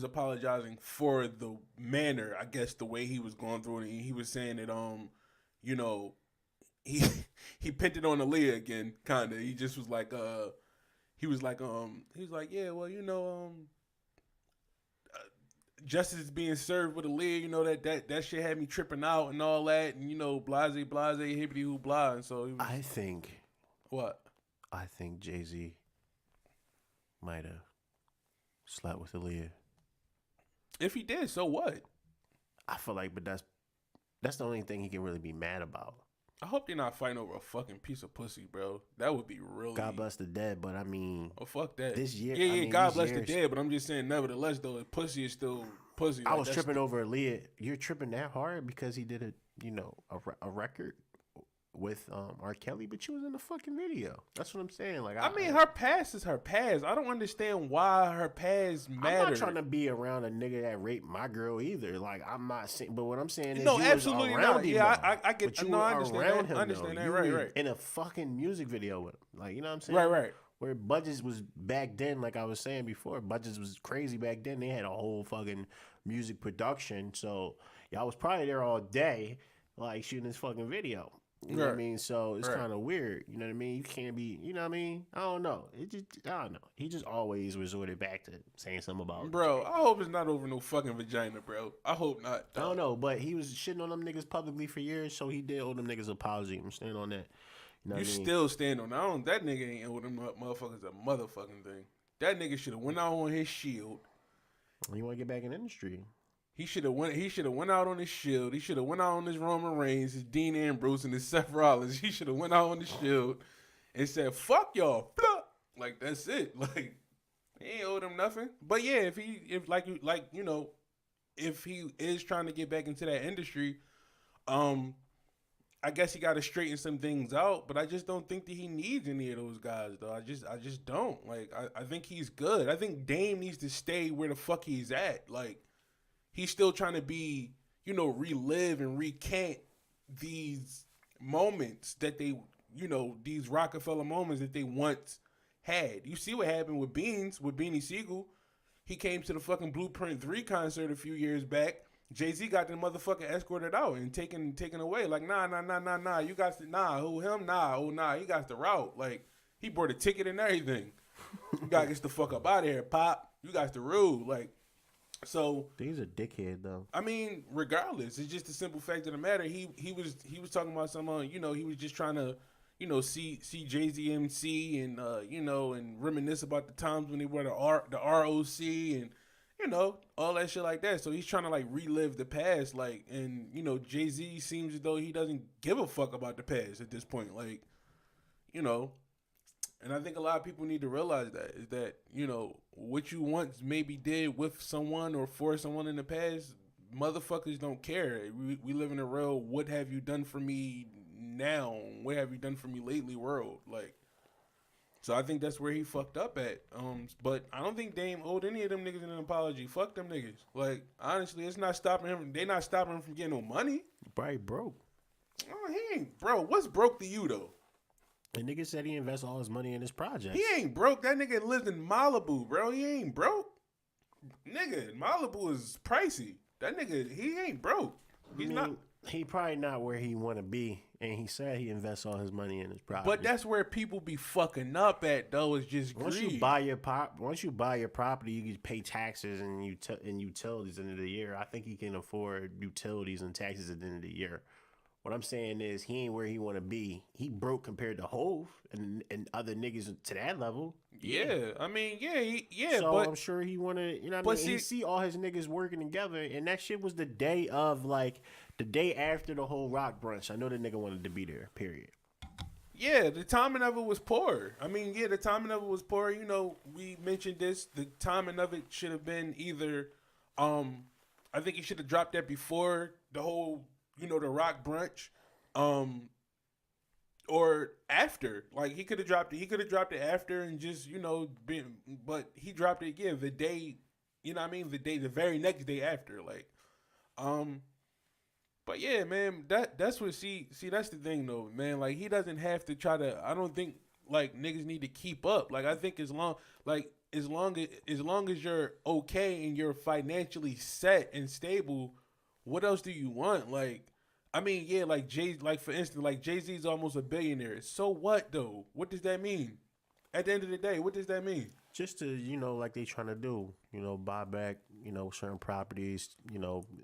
apologizing for the manner, I guess, the way he was going through it. And he was saying that he pinned it on Aaliyah again, kind of. He just was like, yeah, well, justice is being served with Aaliyah, that shit had me tripping out and all that, and blase, hibbity hoo blah, and so he was, I think what? I think Jay-Z might have slept with Aaliyah. If he did, so what? I feel like, but that's the only thing he can really be mad about. I hope they're not fighting over a fucking piece of pussy, bro. That would be really. God bless the dead, but I mean. Oh, fuck that. This year. God bless the dead, but I'm just saying, nevertheless, though, pussy is still pussy. I was tripping over Aaliyah. You're tripping that hard because he did a record with R. Kelly, but she was in the fucking video. That's what I'm saying. Like, I mean, her past is her past. I don't understand why her past matters. I'm not trying to be around a nigga that raped my girl either. Like, I'm not saying, but what I'm saying is, no, you absolutely was around not. him, Yeah, I get. but you no, were I understand around that. him. I understand though. that. You Right, were right. In a fucking music video with him. Like, you know what I'm saying? Right. Where Budgets was back then, like I was saying before, Budgets was crazy back then. They had a whole fucking music production. So y'all was probably there all day, like shooting this fucking video. You know what I mean? So it's kind of weird. You know what I mean? You can't be, you know what I mean? I don't know. I don't know. He just always resorted back to saying something about Bro, I hope it's not over no fucking vagina, bro. I hope not. I don't know, but he was shitting on them niggas publicly for years, so he did owe them niggas an apology. I'm standing on that. You know what I mean? Still stand on that. That nigga ain't owe them motherfuckers a motherfucking thing. That nigga should have went out on his shield. You want to get back in the industry? He should have went out on his shield. He should have went out on his Roman Reigns, his Dean Ambrose, and his Seth Rollins. He should have went out on the shield and said, "Fuck y'all," blah. Like that's it. Like he ain't owe them nothing. But yeah, if he is trying to get back into that industry, I guess he got to straighten some things out. But I just don't think that he needs any of those guys, though. I just don't. Like I think he's good. I think Dame needs to stay where the fuck he's at. Like. He's still trying to be, relive and recant these moments that they, these Rockefeller moments that they once had. You see what happened with Beanie Siegel. He came to the fucking Blueprint 3 concert a few years back. Jay-Z got the motherfucker escorted out and taken away. Like, nah. You got to, who him? Nah, oh, nah. He got the route. Like, he bought a ticket and everything. You got to get the fuck up out of here, Pop. You got the rule. Like, so he's a dickhead though. I mean, regardless, it's just the simple fact of the matter. He was talking about someone, he was just trying to, see Jay-Z MC and and reminisce about the times when they were the ROC and all that shit like that. So he's trying to like relive the past, like, and Jay-Z seems as though he doesn't give a fuck about the past at this point, like, And I think a lot of people need to realize that is that, what you once maybe did with someone or for someone in the past, motherfuckers don't care. We live in a real what have you done for me now? What have you done for me lately world? Like, so I think that's where he fucked up at. But I don't think Dame owed any of them niggas an apology. Fuck them niggas. Like, honestly, it's not stopping him. They not stopping him from getting no money. Probably broke. Oh, he ain't broke. What's broke to you though? The nigga said he invests all his money in his project. He ain't broke. That nigga lives in Malibu, bro. He ain't broke. Nigga, Malibu is pricey. That nigga, he ain't broke. He's not. He probably not where he want to be, and he said he invests all his money in his project. But that's where people be fucking up at, though. Is just greed. Once you buy your property, you can pay taxes and utilities at the end of the year. I think he can afford utilities and taxes at the end of the year. What I'm saying is he ain't where he want to be. He broke compared to Hove and other niggas to that level. Yeah, I mean, So but I'm sure he want to, he see all his niggas working together, and that shit was the day after the whole rock brunch. I know the nigga wanted to be there, period. Yeah, the timing of it was poor. I mean, the timing of it was poor. We mentioned this. The timing of it should have been either, I think he should have dropped that before the whole, the rock brunch, or after. Like he could have dropped it. He could have dropped it after and just, but he dropped it the day, the very next day after. Like, but yeah, man, that's what that's the thing though, man. Like he doesn't have to try to. I don't think like niggas need to keep up. Like I think as long as you're okay and you're financially set and stable, what else do you want? Like, I mean, yeah, like for instance, like Jay-Z's almost a billionaire. So what though? What does that mean? At the end of the day, what does that mean? Just to, like they trying to do, buy back, certain properties,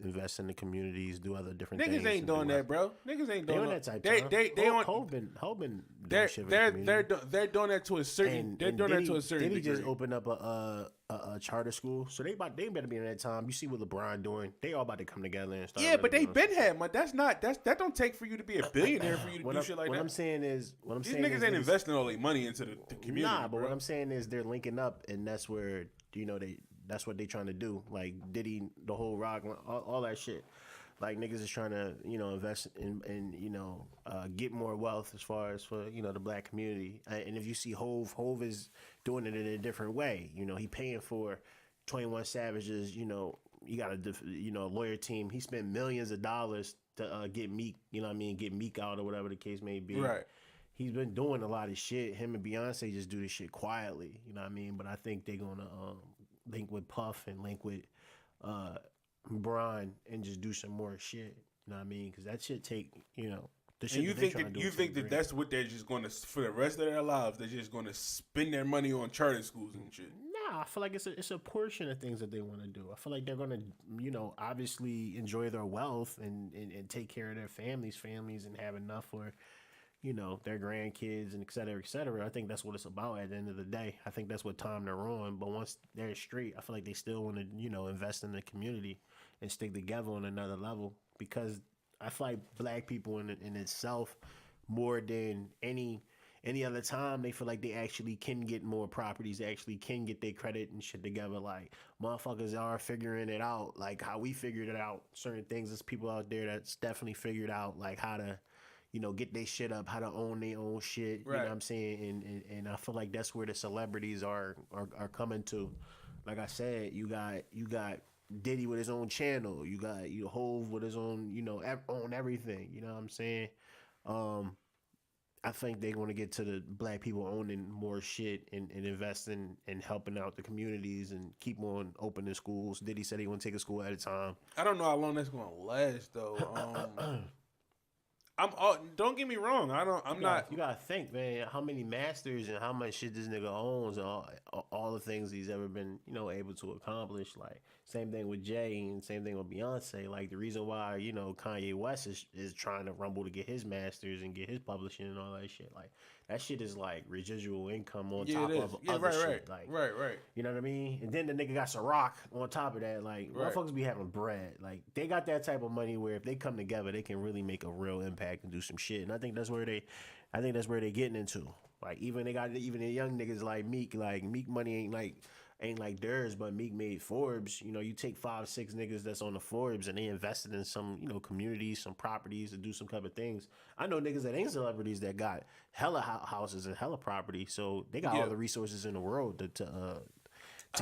invest in the communities, do other different things. Niggas ain't doing that, bro. Niggas ain't doing that type. They on. Hov been They're shit for they're the they're community. they're doing that to a certain. They're doing that to a certain Did he degree. just open up a charter school? So they better be in that time. You see what LeBron doing? They all about to come together and start. Yeah, but they been had money. That don't take for you to be a billionaire for you to do shit like that. What I'm saying is, these niggas ain't investing all their money into the community. Nah, but bro. what I'm saying is they're linking up, and that's where that's what they trying to do. Like Diddy, the whole rock, all that shit. Like niggas is trying to invest and get more wealth as far as for the black community. And if you see Hov is doing it in a different way. He paying for 21 Savage's. You got a lawyer team. He spent millions of dollars to get Meek. Get Meek out or whatever the case may be. Right. He's been doing a lot of shit. Him and Beyonce just do this shit quietly. You know what I mean? But I think they're gonna link with Puff and link with Brian and just do some more shit. You know what I mean? Because that shit take the shit. And you think that that's what they're just going to for the rest of their lives? They're just going to spend their money on charter schools and shit. Nah, I feel like it's a portion of things that they want to do. I feel like they're gonna obviously enjoy their wealth and take care of their families and have enough for their grandkids and et cetera, et cetera. I think that's what it's about at the end of the day. I think that's what time they're on. But once they're straight, I feel like they still want to, invest in the community and stick together on another level. Because I feel like black people in itself, more than any other time, they feel like they actually can get more properties, they actually can get their credit and shit together. Like, motherfuckers are figuring it out, like how we figured it out. Certain things, there's people out there that's definitely figured out, like how to get their shit up, how to own their own shit. Right. You know what I'm saying? And I feel like that's where the celebrities are coming to. Like I said, you got Diddy with his own channel. You got Hov with his own, own everything. You know what I'm saying? I think they're going to get to the black people owning more shit and investing and helping out the communities and keep on opening schools. Diddy said he want to take a school at a time. I don't know how long that's going to last though. Don't get me wrong. You gotta think, man, how many masters and how much shit this nigga owns and all the things he's ever been, able to accomplish. Like, same thing with Jay and same thing with Beyonce. Like, the reason why, Kanye West is trying to rumble to get his masters and get his publishing and all that shit. Like, that shit is like residual income on top of other shit. Like, right. You know what I mean? And then the nigga got Ciroc on top of that. Like, motherfuckers be having bread. Like, they got that type of money where if they come together, they can really make a real impact and do some shit. And I think that's where they're getting into. Like, even the young niggas like Meek money ain't like theirs, but Meek made Forbes. You take 5-6 niggas that's on the Forbes and they invested in some, communities, some properties to do some type of things. I know niggas that ain't celebrities that got hella houses and hella property, so they got all the resources in the world to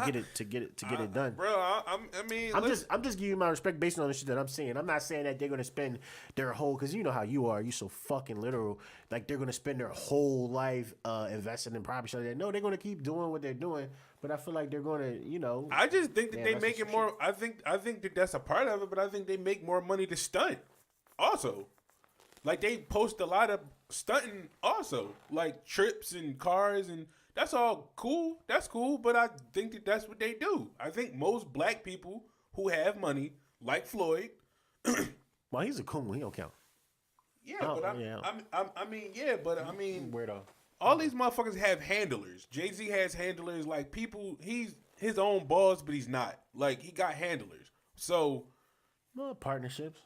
get it done, bro. I'm just giving you my respect based on the shit that I'm saying. I'm not saying that they're gonna spend their whole, because you know how you are, you so fucking literal. Like, they're gonna spend their whole life investing in property. So no, they're gonna keep doing what they're doing. But I feel like they're gonna, I just think that they make it more. I think that that's a part of it, but I think they make more money to stunt. Also, like, they post a lot of stunting. Also, like trips and cars, and that's all cool. That's cool, but I think that that's what they do. I think most black people who have money, like Floyd. Well, he's a coon. He don't count. Yeah, I mean, weirdo. All these motherfuckers have handlers. Jay-Z has handlers. Like, people, he's his own boss, but he's not. Like, he got handlers. So, well, partnerships.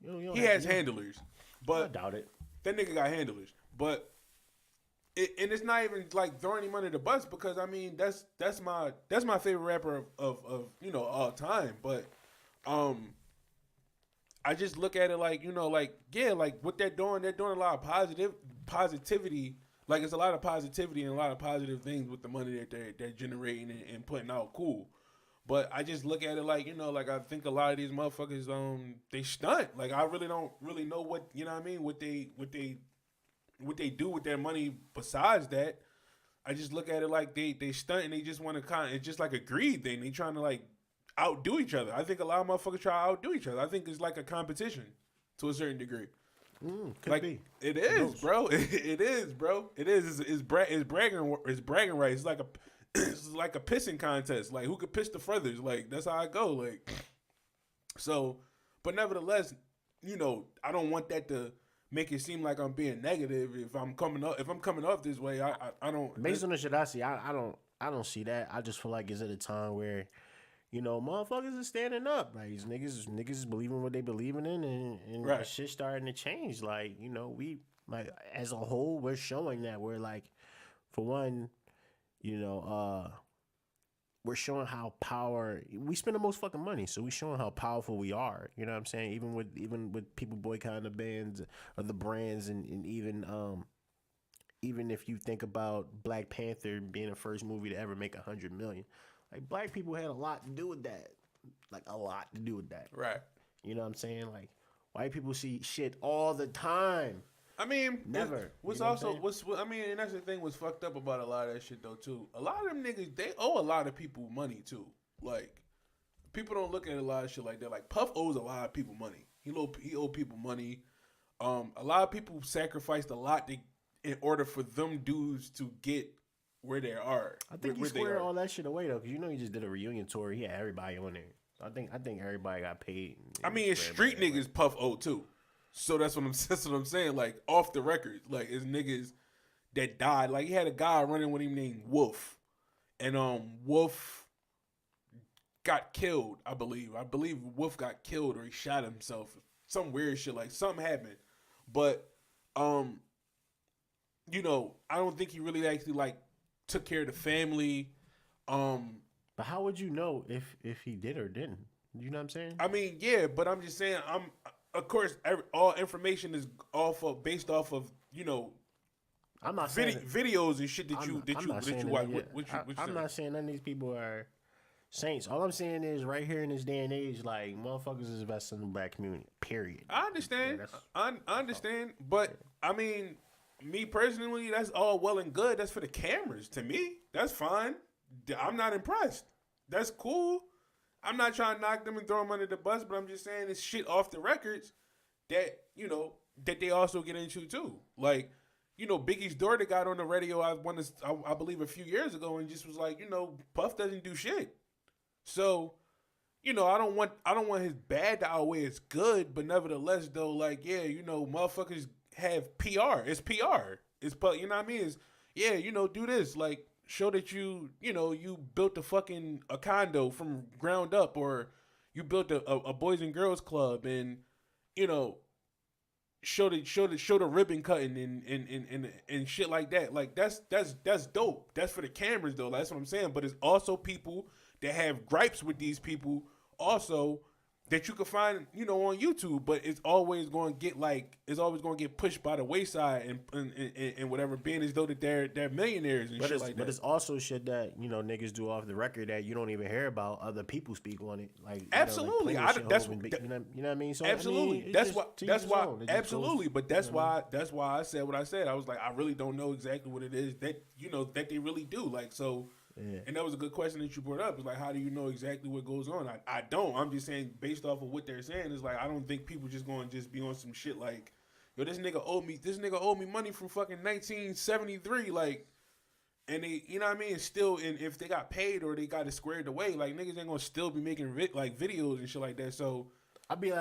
He has handlers. But I doubt it. That nigga got handlers. But and it's not even like throwing him under the bus, because I mean that's my favorite rapper of all time. But I just look at it like, like what they're doing a lot of positivity. Like, it's a lot of positivity and a lot of positive things with the money that they're generating and putting out. Cool. But I just look at it like, like, I think a lot of these motherfuckers, they stunt. Like, I really don't really know what, what they do with their money besides that. I just look at it like they stunt and they just want to it's just like a greed thing. They trying to, like, outdo each other. I think a lot of motherfuckers try to outdo each other. I think it's like a competition. to a certain degree. Could Like be. it is, bro. It is, bro. It is. It's bragging. It's bragging rights. It's like a it's like a pissing contest. Like who could piss the furthest. Like that's how I go. Like so, but nevertheless, you know, I don't want that to make it seem like I'm being negative. If I'm coming off this way, I don't. Based on the shit I see, I don't see that. I just feel like it's at a time where, you know, motherfuckers are standing up. Like these niggas is believing what they believing in, and Right. shit starting to change. Like, you know, we like as a whole, we're showing that we're like, for one, you know, we're showing how we spend the most fucking money, so we showing how powerful we are. You know what I'm saying? Even with people boycotting the bands or the brands, and even if you think about Black Panther being the first movie to ever make 100 million, like black people had a lot to do with that, like a lot to do with that. Right. You know what I'm saying? Like white people see shit all the time. I mean, Never. What's You know what I'm also saying? I mean, and that's the thing. What's fucked up about a lot of that shit though too. A lot of them niggas they owe a lot of people money too. Like people don't look at a lot of shit like that. Like Puff owes a lot of people money. He owe people money. A lot of people sacrificed a lot in order for them dudes to get where they are. I think he squared all that shit away though, because you know he just did a reunion tour. He had everybody on there. So I think everybody got paid. I mean, it's street niggas Puff owe too. So that's what I'm saying. Like off the record, like it's niggas that died. Like he had a guy running with him named Wolf, and Wolf got killed. I believe Wolf got killed or he shot himself. Some weird shit. Like something happened, but you know, I don't think he really actually like took care of the family. But how would you know if he did or didn't? You know what I'm saying? I mean, yeah, but I'm just saying. Of course, all information is based off of, you know, I'm not saying videos and shit that you watch. I'm not saying none of these people are saints. All I'm saying is right here in this day and age, like motherfuckers is investing in the black community. Period. I understand. Yeah, I understand, but I mean, me personally, that's all well and good. That's for the cameras. To me, that's fine. I'm not impressed. That's cool. I'm not trying to knock them and throw them under the bus, but I'm just saying it's shit off the records that, you know, that they also get into too. Like, you know, Biggie's daughter got on the radio, I believe a few years ago, and just was like, you know, Puff doesn't do shit. So, you know, I don't want his bad to outweigh his good, but nevertheless though, like, yeah, you know, motherfuckers have PR. It's PR. It's, you know what I mean? It's, yeah, you know, do this. Like, show that you know, you built a condo from ground up, or you built a boys and girls club, and you know, show the ribbon cutting and shit like that. Like that's dope. That's for the cameras though. That's what I'm saying. But it's also people that have gripes with these people also that you can find, you know, on YouTube, but it's always going to get pushed by the wayside and whatever, being as though that they're millionaires and shit like that. But it's also shit that, you know, niggas do off the record that you don't even hear about. Other people speak on it, like absolutely. You know, like you know what I mean. So absolutely, I mean, that's why absolutely. Goes, but that's why I said what I said. I was like, I really don't know exactly what it is that, you know, that they really do. Like so. Yeah. And that was a good question that you brought up. It's like, how do you know exactly what goes on? I don't. I'm just saying, based off of what they're saying, it's like I don't think people just going to just be on some shit like, yo, this nigga owed me money from fucking 1973, like, and they, you know what I mean? Still, and if they got paid or they got it squared away, like niggas ain't gonna still be making like videos and shit like that. So I be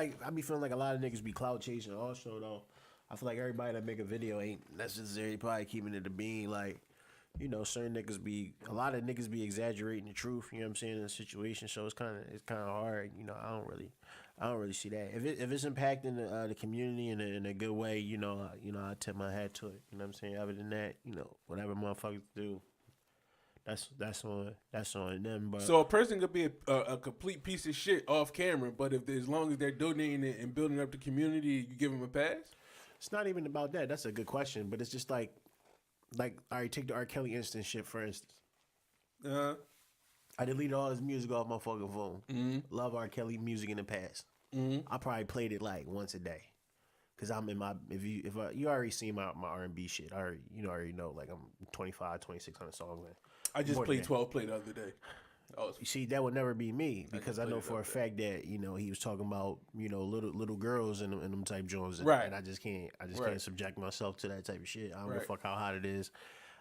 feeling like a lot of niggas be clout chasing. Also though, I feel like everybody that make a video ain't necessarily probably keeping it to being like. You know, a lot of niggas be exaggerating the truth. You know what I'm saying, in the situation. So it's kind of hard. You know, I don't really see that. If it's impacting the community in a good way, you know, I tip my hat to it. You know what I'm saying. Other than that, you know, whatever motherfuckers do, that's on them. But so a person could be a complete piece of shit off camera, but as long as they're donating it and building up the community, you give them a pass. It's not even about that. That's a good question, but it's just like, all right, take the R. Kelly instant shit, for instance. I deleted all his music off my fucking phone. Mm-hmm. Love R. Kelly music in the past. Mm-hmm. I probably played it like once a day. Cause I'm in my, you already seen my R&B shit. You already know, like I'm 25, 2600 songs in. I just played 12 Play the other day. You see, that would never be me because I know for a fact that he was talking about little girls and them type joints, right? And I just can't subject myself to that type of shit. I don't give a fuck how hot it is.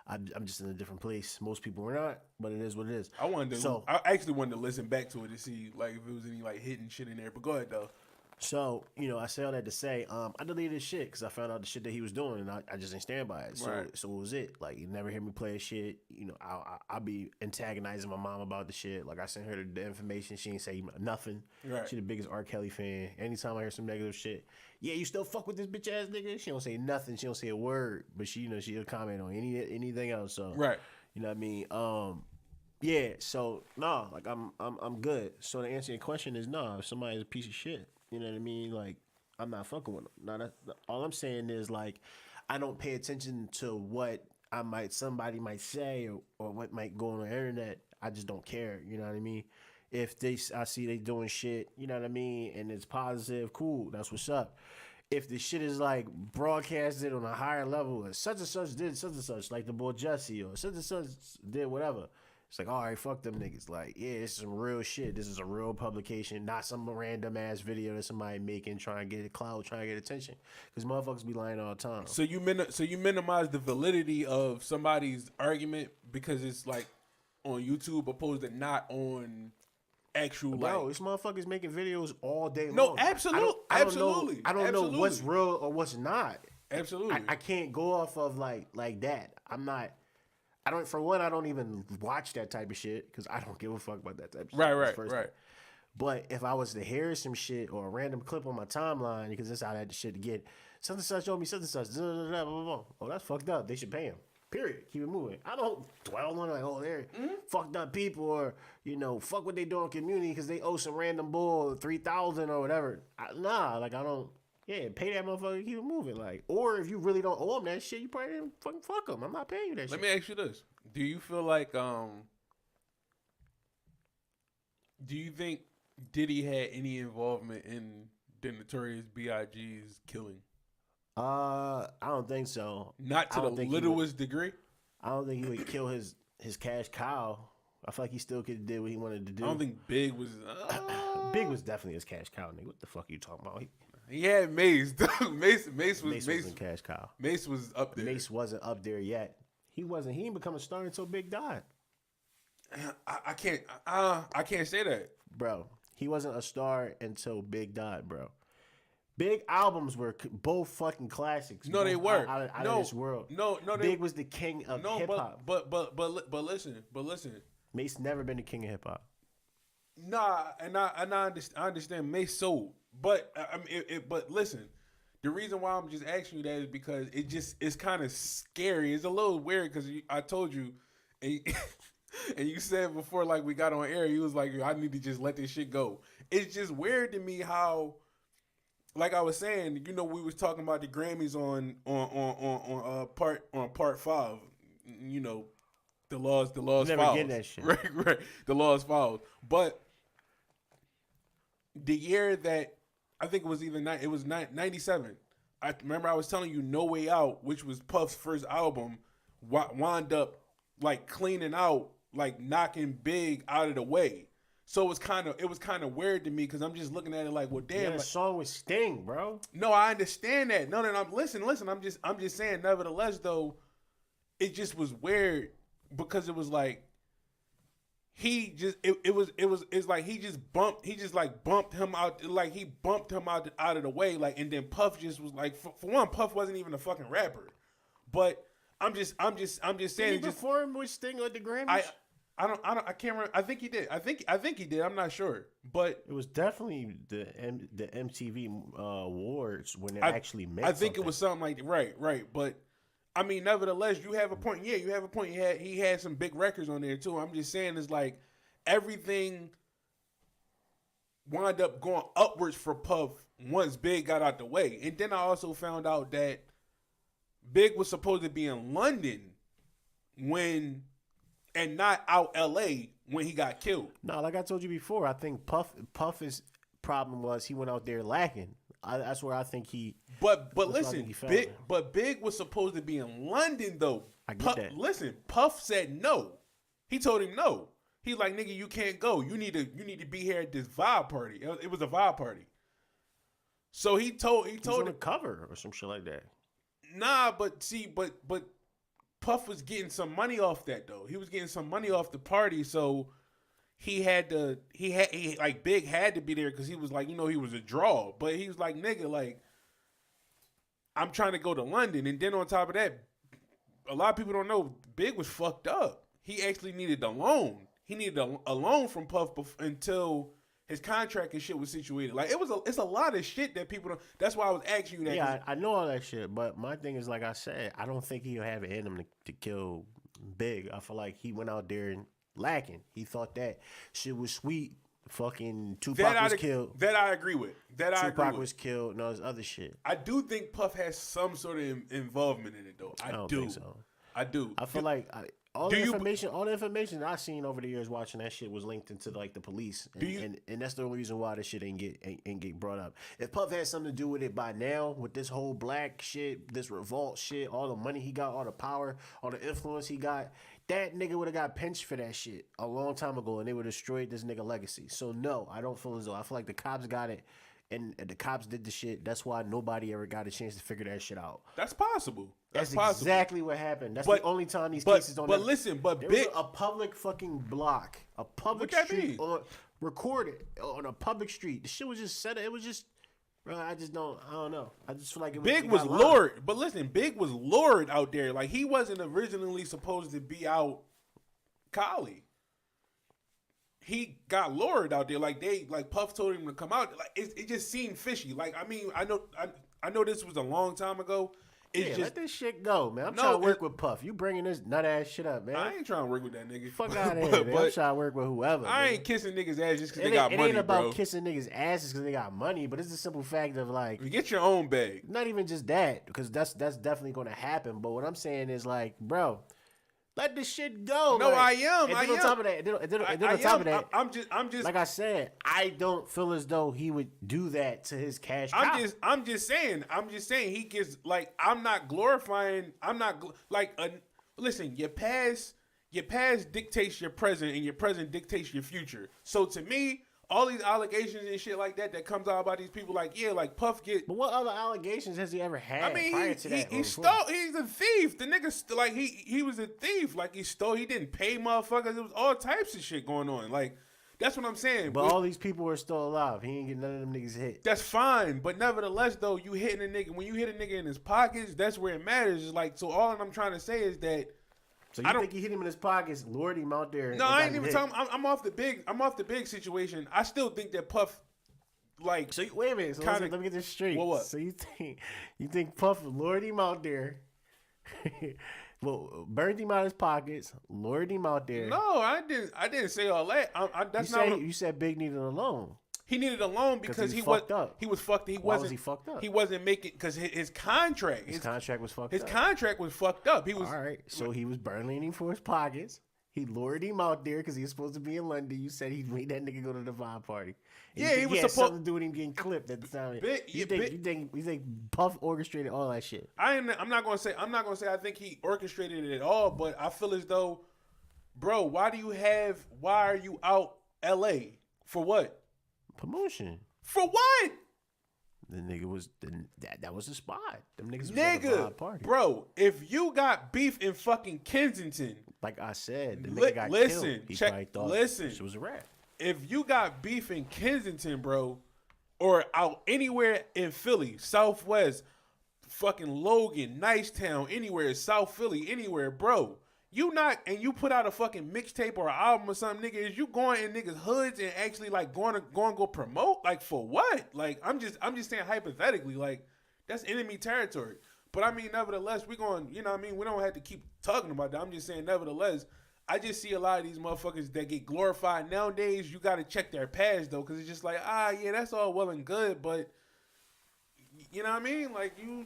I'm just in a different place. Most people are not, but it is what it is. I actually wanted to listen back to it to see like if it was any like hidden shit in there. But go ahead though. So, I say all that to say, I deleted his shit because I found out the shit that he was doing, and I just didn't stand by it. So it was it. Like, you never hear me play his shit. I'll be antagonizing my mom about the shit. Like, I sent her the information. She ain't say nothing. Right. She the biggest R. Kelly fan. Anytime I hear some negative shit, yeah, you still fuck with this bitch ass nigga? She don't say nothing. She don't say a word. But she'll comment on anything else. So, right. You know what I mean? Yeah, so, no, like, I'm good. So, to answer your question is, no, if somebody's a piece of shit, you know what I mean? Like, I'm not fucking with them. All I'm saying is, like, I don't pay attention to what somebody might say or what might go on the internet. I just don't care. You know what I mean? If I see they doing shit, you know what I mean, and it's positive, cool. That's what's up. If the shit is like broadcasted on a higher level, such and such did such and such, like the boy Jussie or such and such did whatever. It's like, all right, fuck them niggas. Like, yeah, this is some real shit. This is a real publication, not some random ass video that somebody making, trying to get a clout, trying to get attention. Because motherfuckers be lying all the time. So you minimize the validity of somebody's argument because it's like on YouTube opposed to not on actual. Bro, these motherfuckers making videos all day long. No, absolutely, absolutely. I don't know what's real or what's not. Absolutely, I can't go off of like that. I don't even watch that type of shit because I don't give a fuck about that type of shit. Right. But if I was to hear some shit or a random clip on my timeline, because that's how that shit to get, something such showed me something such, blah, blah, blah, blah. Oh, that's fucked up. They should pay him. Period. Keep it moving. I don't dwell on like, oh, they're fucked up people or, fuck what they do in community because they owe some random bull $3,000 or whatever. I don't. Yeah, pay that motherfucker, keep it moving. Like, or if you really don't owe him that shit, you probably didn't fucking fuck him. I'm not paying you that shit. Let me ask you this: do you feel like, do you think Diddy had any involvement in the Notorious B.I.G.'s killing? I don't think so. Not to the littlest degree. I don't think he would kill his cash cow. I feel like he still could have did what he wanted to do. I don't think Big was. Big was definitely his cash cow, nigga. What the fuck are you talking about? He had Mace. Mace wasn't cash cow. Mace was up there. Mace wasn't up there yet. He wasn't. He didn't become a star until Big died. I can't say that, bro. He wasn't a star until Big died, bro. Big albums were both fucking classics. No, they were out of this world. No, Big was the king of hip hop. But listen. Mace never been the king of hip hop. Nah, and I understand Mace sold, but but listen, the reason why I'm just asking you that is because it's kind of scary. It's a little weird because I told you, and you said before like we got on air, you was like, I need to just let this shit go. It's just weird to me how, like I was saying, we was talking about the Grammys on part 5, The laws never filed. getting that shit. Right. The laws filed. But the year that I think it was 97. I remember I was telling you No Way Out, which was Puff's first album, wound up like cleaning out, like knocking Big out of the way. So it was kind of weird to me because I'm just looking at it like, well, damn. Yeah, the song with Sting, bro. No, I understand that. No, listen. I'm just saying. Nevertheless, though, it just was weird. Because it was like it's like he just bumped him out, like he bumped him out of the way, like, and then Puff just was like, for one, Puff wasn't even a fucking rapper, but I'm just saying. Did he perform with Sting at the Grammys? I can't remember. I think he did. I think he did. I'm not sure, but it was definitely the MTV awards when it actually meant. I think it was something like right, but. I mean, nevertheless, you have a point. Yeah, you have a point. He had some big records on there too. I'm just saying, it's like everything wound up going upwards for Puff once Big got out the way. And then I also found out that Big was supposed to be in London and not out LA when he got killed. No, like I told you before, I think Puff's problem was he went out there lacking. That's where I think he. But listen, Big was supposed to be in London though. I get that. Listen, Puff said no. He told him no. He's like, nigga, you can't go. You need to be here at this vibe party. It was a vibe party. So he told on the cover or some shit like that. Nah, but Puff was getting some money off that though. He was getting some money off the party, so he like Big had to be there because he was like, he was a draw. But he was like, nigga, like, I'm trying to go to London. And then on top of that, a lot of people don't know Big was fucked up. He actually needed a loan. He needed a loan from Puff until his contract and shit was situated. Like, it's a lot of shit that people don't. That's why I was asking you that. Yeah, I know all that shit. But my thing is, like I said, I don't think he'll have it in him to kill Big. I feel like he went out there and lacking. He thought that shit was sweet. Fucking Tupac was killed. That I agree with. Tupac was killed and all this other shit. I do think Puff has some sort of involvement in it, though. I don't think so. I do. I feel like all the information I seen over the years watching that shit was linked into like the police, and that's the only reason why this shit ain't get brought up. If Puff had something to do with it by now, with this whole black shit, this revolt shit, all the money he got, all the power, all the influence he got, that nigga would have got pinched for that shit a long time ago, and they would have destroyed this nigga legacy. So no, I don't feel as though. I feel like the cops got it. And the cops did the shit. That's why nobody ever got a chance to figure that shit out. That's possible. That's exactly what happened. That's the only time these cases don't. But listen, there was a public fucking block, a public street, recorded on a public street. The shit was just set. It was just, bro. I don't know. I just feel like Big was lured. But listen, Big was lured out there. Like, he wasn't originally supposed to be out Cali. He got lured out there, like Puff told him to come out. Like, it just seemed fishy. Like, I mean, I know this was a long time ago. Let this shit go, man. I'm trying to work with Puff. You bringing this nut ass shit up, man. I ain't trying to work with that nigga. Fuck out of here, man. I'm trying to work with whoever. I ain't kissing niggas' ass just because they got money, It ain't about bro. kissing niggas' asses because they got money, but it's the simple fact of like, you get your own bag. Not even just that, because that's definitely going to happen. But what I'm saying is like, bro, let this shit go. No, like, I am. And then on top of that, I'm just like I said, I don't feel as though he would do that to his cash cow. I'm just saying he gets, like, I'm not glorifying. Listen, your past dictates your present, and your present dictates your future. So to me, all these allegations and shit like that comes out about these people, like, yeah, like Puff get. But what other allegations has he ever had? I mean, prior to that? He stole. He's a thief. The nigga, like, he was a thief. Like, he stole. He didn't pay motherfuckers. It was all types of shit going on. Like, that's what I'm saying. But all these people are still alive. He ain't getting none of them niggas hit. That's fine. But nevertheless, though, you hitting a nigga. When you hit a nigga in his pockets, that's where it matters. It's like, so all I'm trying to say is that. So you think he hit him in his pockets, lured him out there? No, I ain't even talking. I'm off the big situation. I still think that Puff, like. So wait a minute. So let me get this straight. What? So you think Puff lured him out there? Well, burned him out of his pockets, lured him out there. No, I didn't say all that. You said Big needed a loan. He needed a loan because he was fucked up. Why was he fucked up? He wasn't making, because his contract. His contract was fucked up. His contract was fucked up. He was all right. So he was burning him for his pockets. He lured him out there because he was supposed to be in London. You said he made that nigga go to the vibe party. And yeah, he was supposed something to do with him getting clipped at the time. You think Puff orchestrated all that shit? I'm not gonna say I think he orchestrated it at all, but I feel as though, bro, why are you out LA for what? Promotion. For what? The nigga was that was the spot. Them niggas was nigga, at the vibe party. Bro, if you got beef in fucking Kensington, like I said, the nigga got killed. He probably thought it was a rap. If you got beef in Kensington, bro, or out anywhere in Philly, Southwest, fucking Logan, Nicetown, anywhere, South Philly, anywhere, bro, you put out a fucking mixtape or an album or something, nigga, is you going in niggas' hoods and actually like going to go promote? Like, for what? Like, I'm just saying hypothetically, like, that's enemy territory. But I mean, nevertheless, we going, you know what I mean? We don't have to keep talking about that. I'm just saying, nevertheless, I just see a lot of these motherfuckers that get glorified nowadays. You got to check their past, though, because it's just like, yeah, that's all well and good, but you know what I mean? Like, you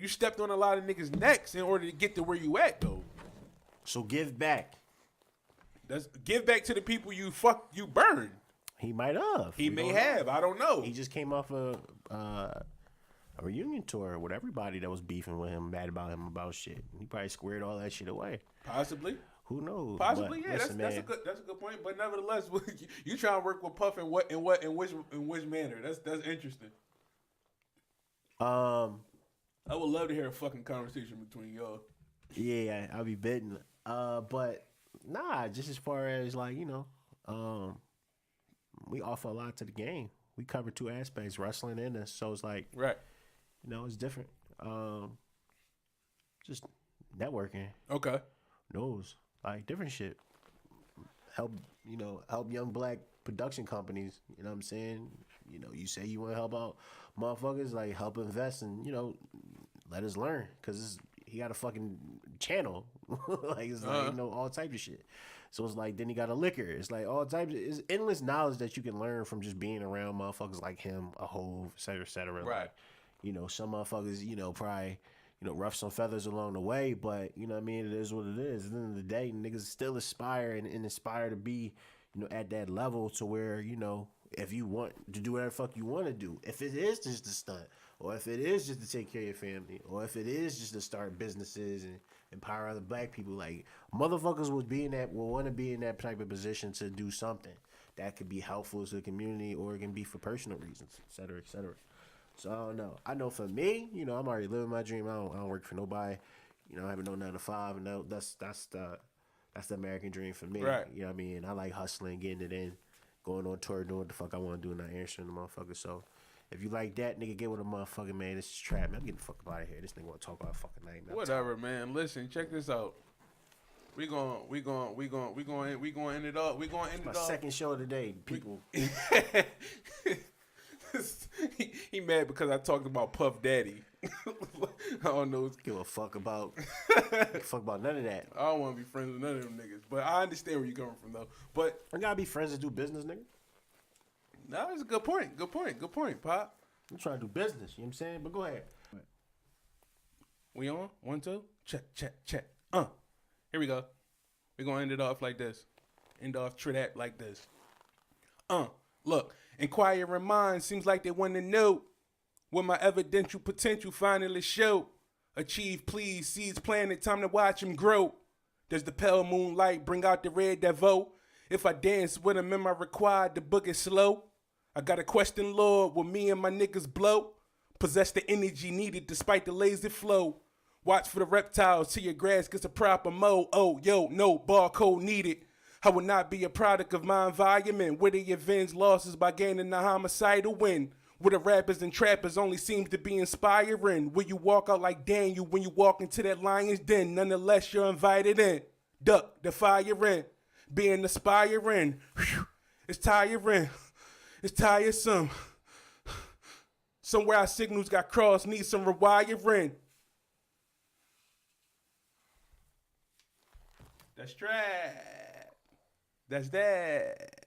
stepped on a lot of niggas' necks in order to get to where you at, though. So give back. Give back to the people you burned. He might have. He may have. I don't know. He just came off a reunion tour with everybody that was beefing with him, mad about him about shit. He probably squared all that shit away. Possibly. Who knows? Possibly, But yeah. listen, That's a good point. But nevertheless, you try and work with Puff in which manner? That's interesting. I would love to hear a fucking conversation between y'all. Yeah, I'll be betting. But nah, just as far as like, we offer a lot to the game. We cover two aspects, wrestling and this. So it's like, right. It's different. Just networking. Okay. Knows like different shit. Help young black production companies. You know what I'm saying? You say you want to help out motherfuckers, like help invest and let us learn because he got a fucking channel. Like it's like all types of shit. So it's like then he got a liquor. It's like all types. It's endless knowledge that you can learn from just being around motherfuckers like him, a Hove, et cetera, et cetera. Right. Like, some motherfuckers, probably rough some feathers along the way, but you know what I mean, it is what it is. At the end of the day, niggas still aspire and inspire to be, at that level to where, if you want to do whatever the fuck you want to do, if it is just a stunt, or if it is just to take care of your family, or if it is just to start businesses and empower other black people, like motherfuckers will want to be in that type of position to do something that could be helpful to the community or it can be for personal reasons, et cetera, et cetera. So I don't know. I know for me, I'm already living my dream. I don't work for nobody. I haven't no 9 to 5, and that's the American dream for me. Right. You know what I mean? I like hustling, getting it in, going on tour, doing what the fuck I want to do, not answering the motherfucker. So if you like that, nigga, get with a motherfucker, man. This is trap, man. I'm getting the fuck out of here. This nigga want to talk about fucking night, man. Whatever, man. Listen, check this out. We going to end it up. We going to end it My up. second show of the day, people. he mad because I talked about Puff Daddy. I don't know. Give a fuck about none of that. I don't want to be friends with none of them niggas. But I understand where you're coming from, though. But I gotta be friends and do business, nigga. that was a good point. Good point, Pop. I'm trying to do business, you know what I'm saying? But go ahead. We on? 1, 2? Check. Here we go. We're going to end it off like this. End off Trinidad like this. Look. Inquiring minds seems like they want to know when my evidential potential finally show. Achieve, please, seeds planted, time to watch him grow. Does the pale moonlight bring out the red that vote? If I dance with him, am I required to book it slow? I got a question, Lord, will me and my niggas blow? Possess the energy needed despite the lazy flow. Watch for the reptiles till your grass gets a proper mow. Oh, yo, no barcode needed. I would not be a product of my environment where they avenge losses by gaining the homicidal win. Where the rappers and trappers only seems to be inspiring. Where you walk out like Daniel when you walk into that lion's den. Nonetheless, you're invited in. Duck the fire in. Being aspiring. Whew. It's tiring. It's tiresome. Somewhere our signals got crossed. Need some rewiring. That's right. That's that.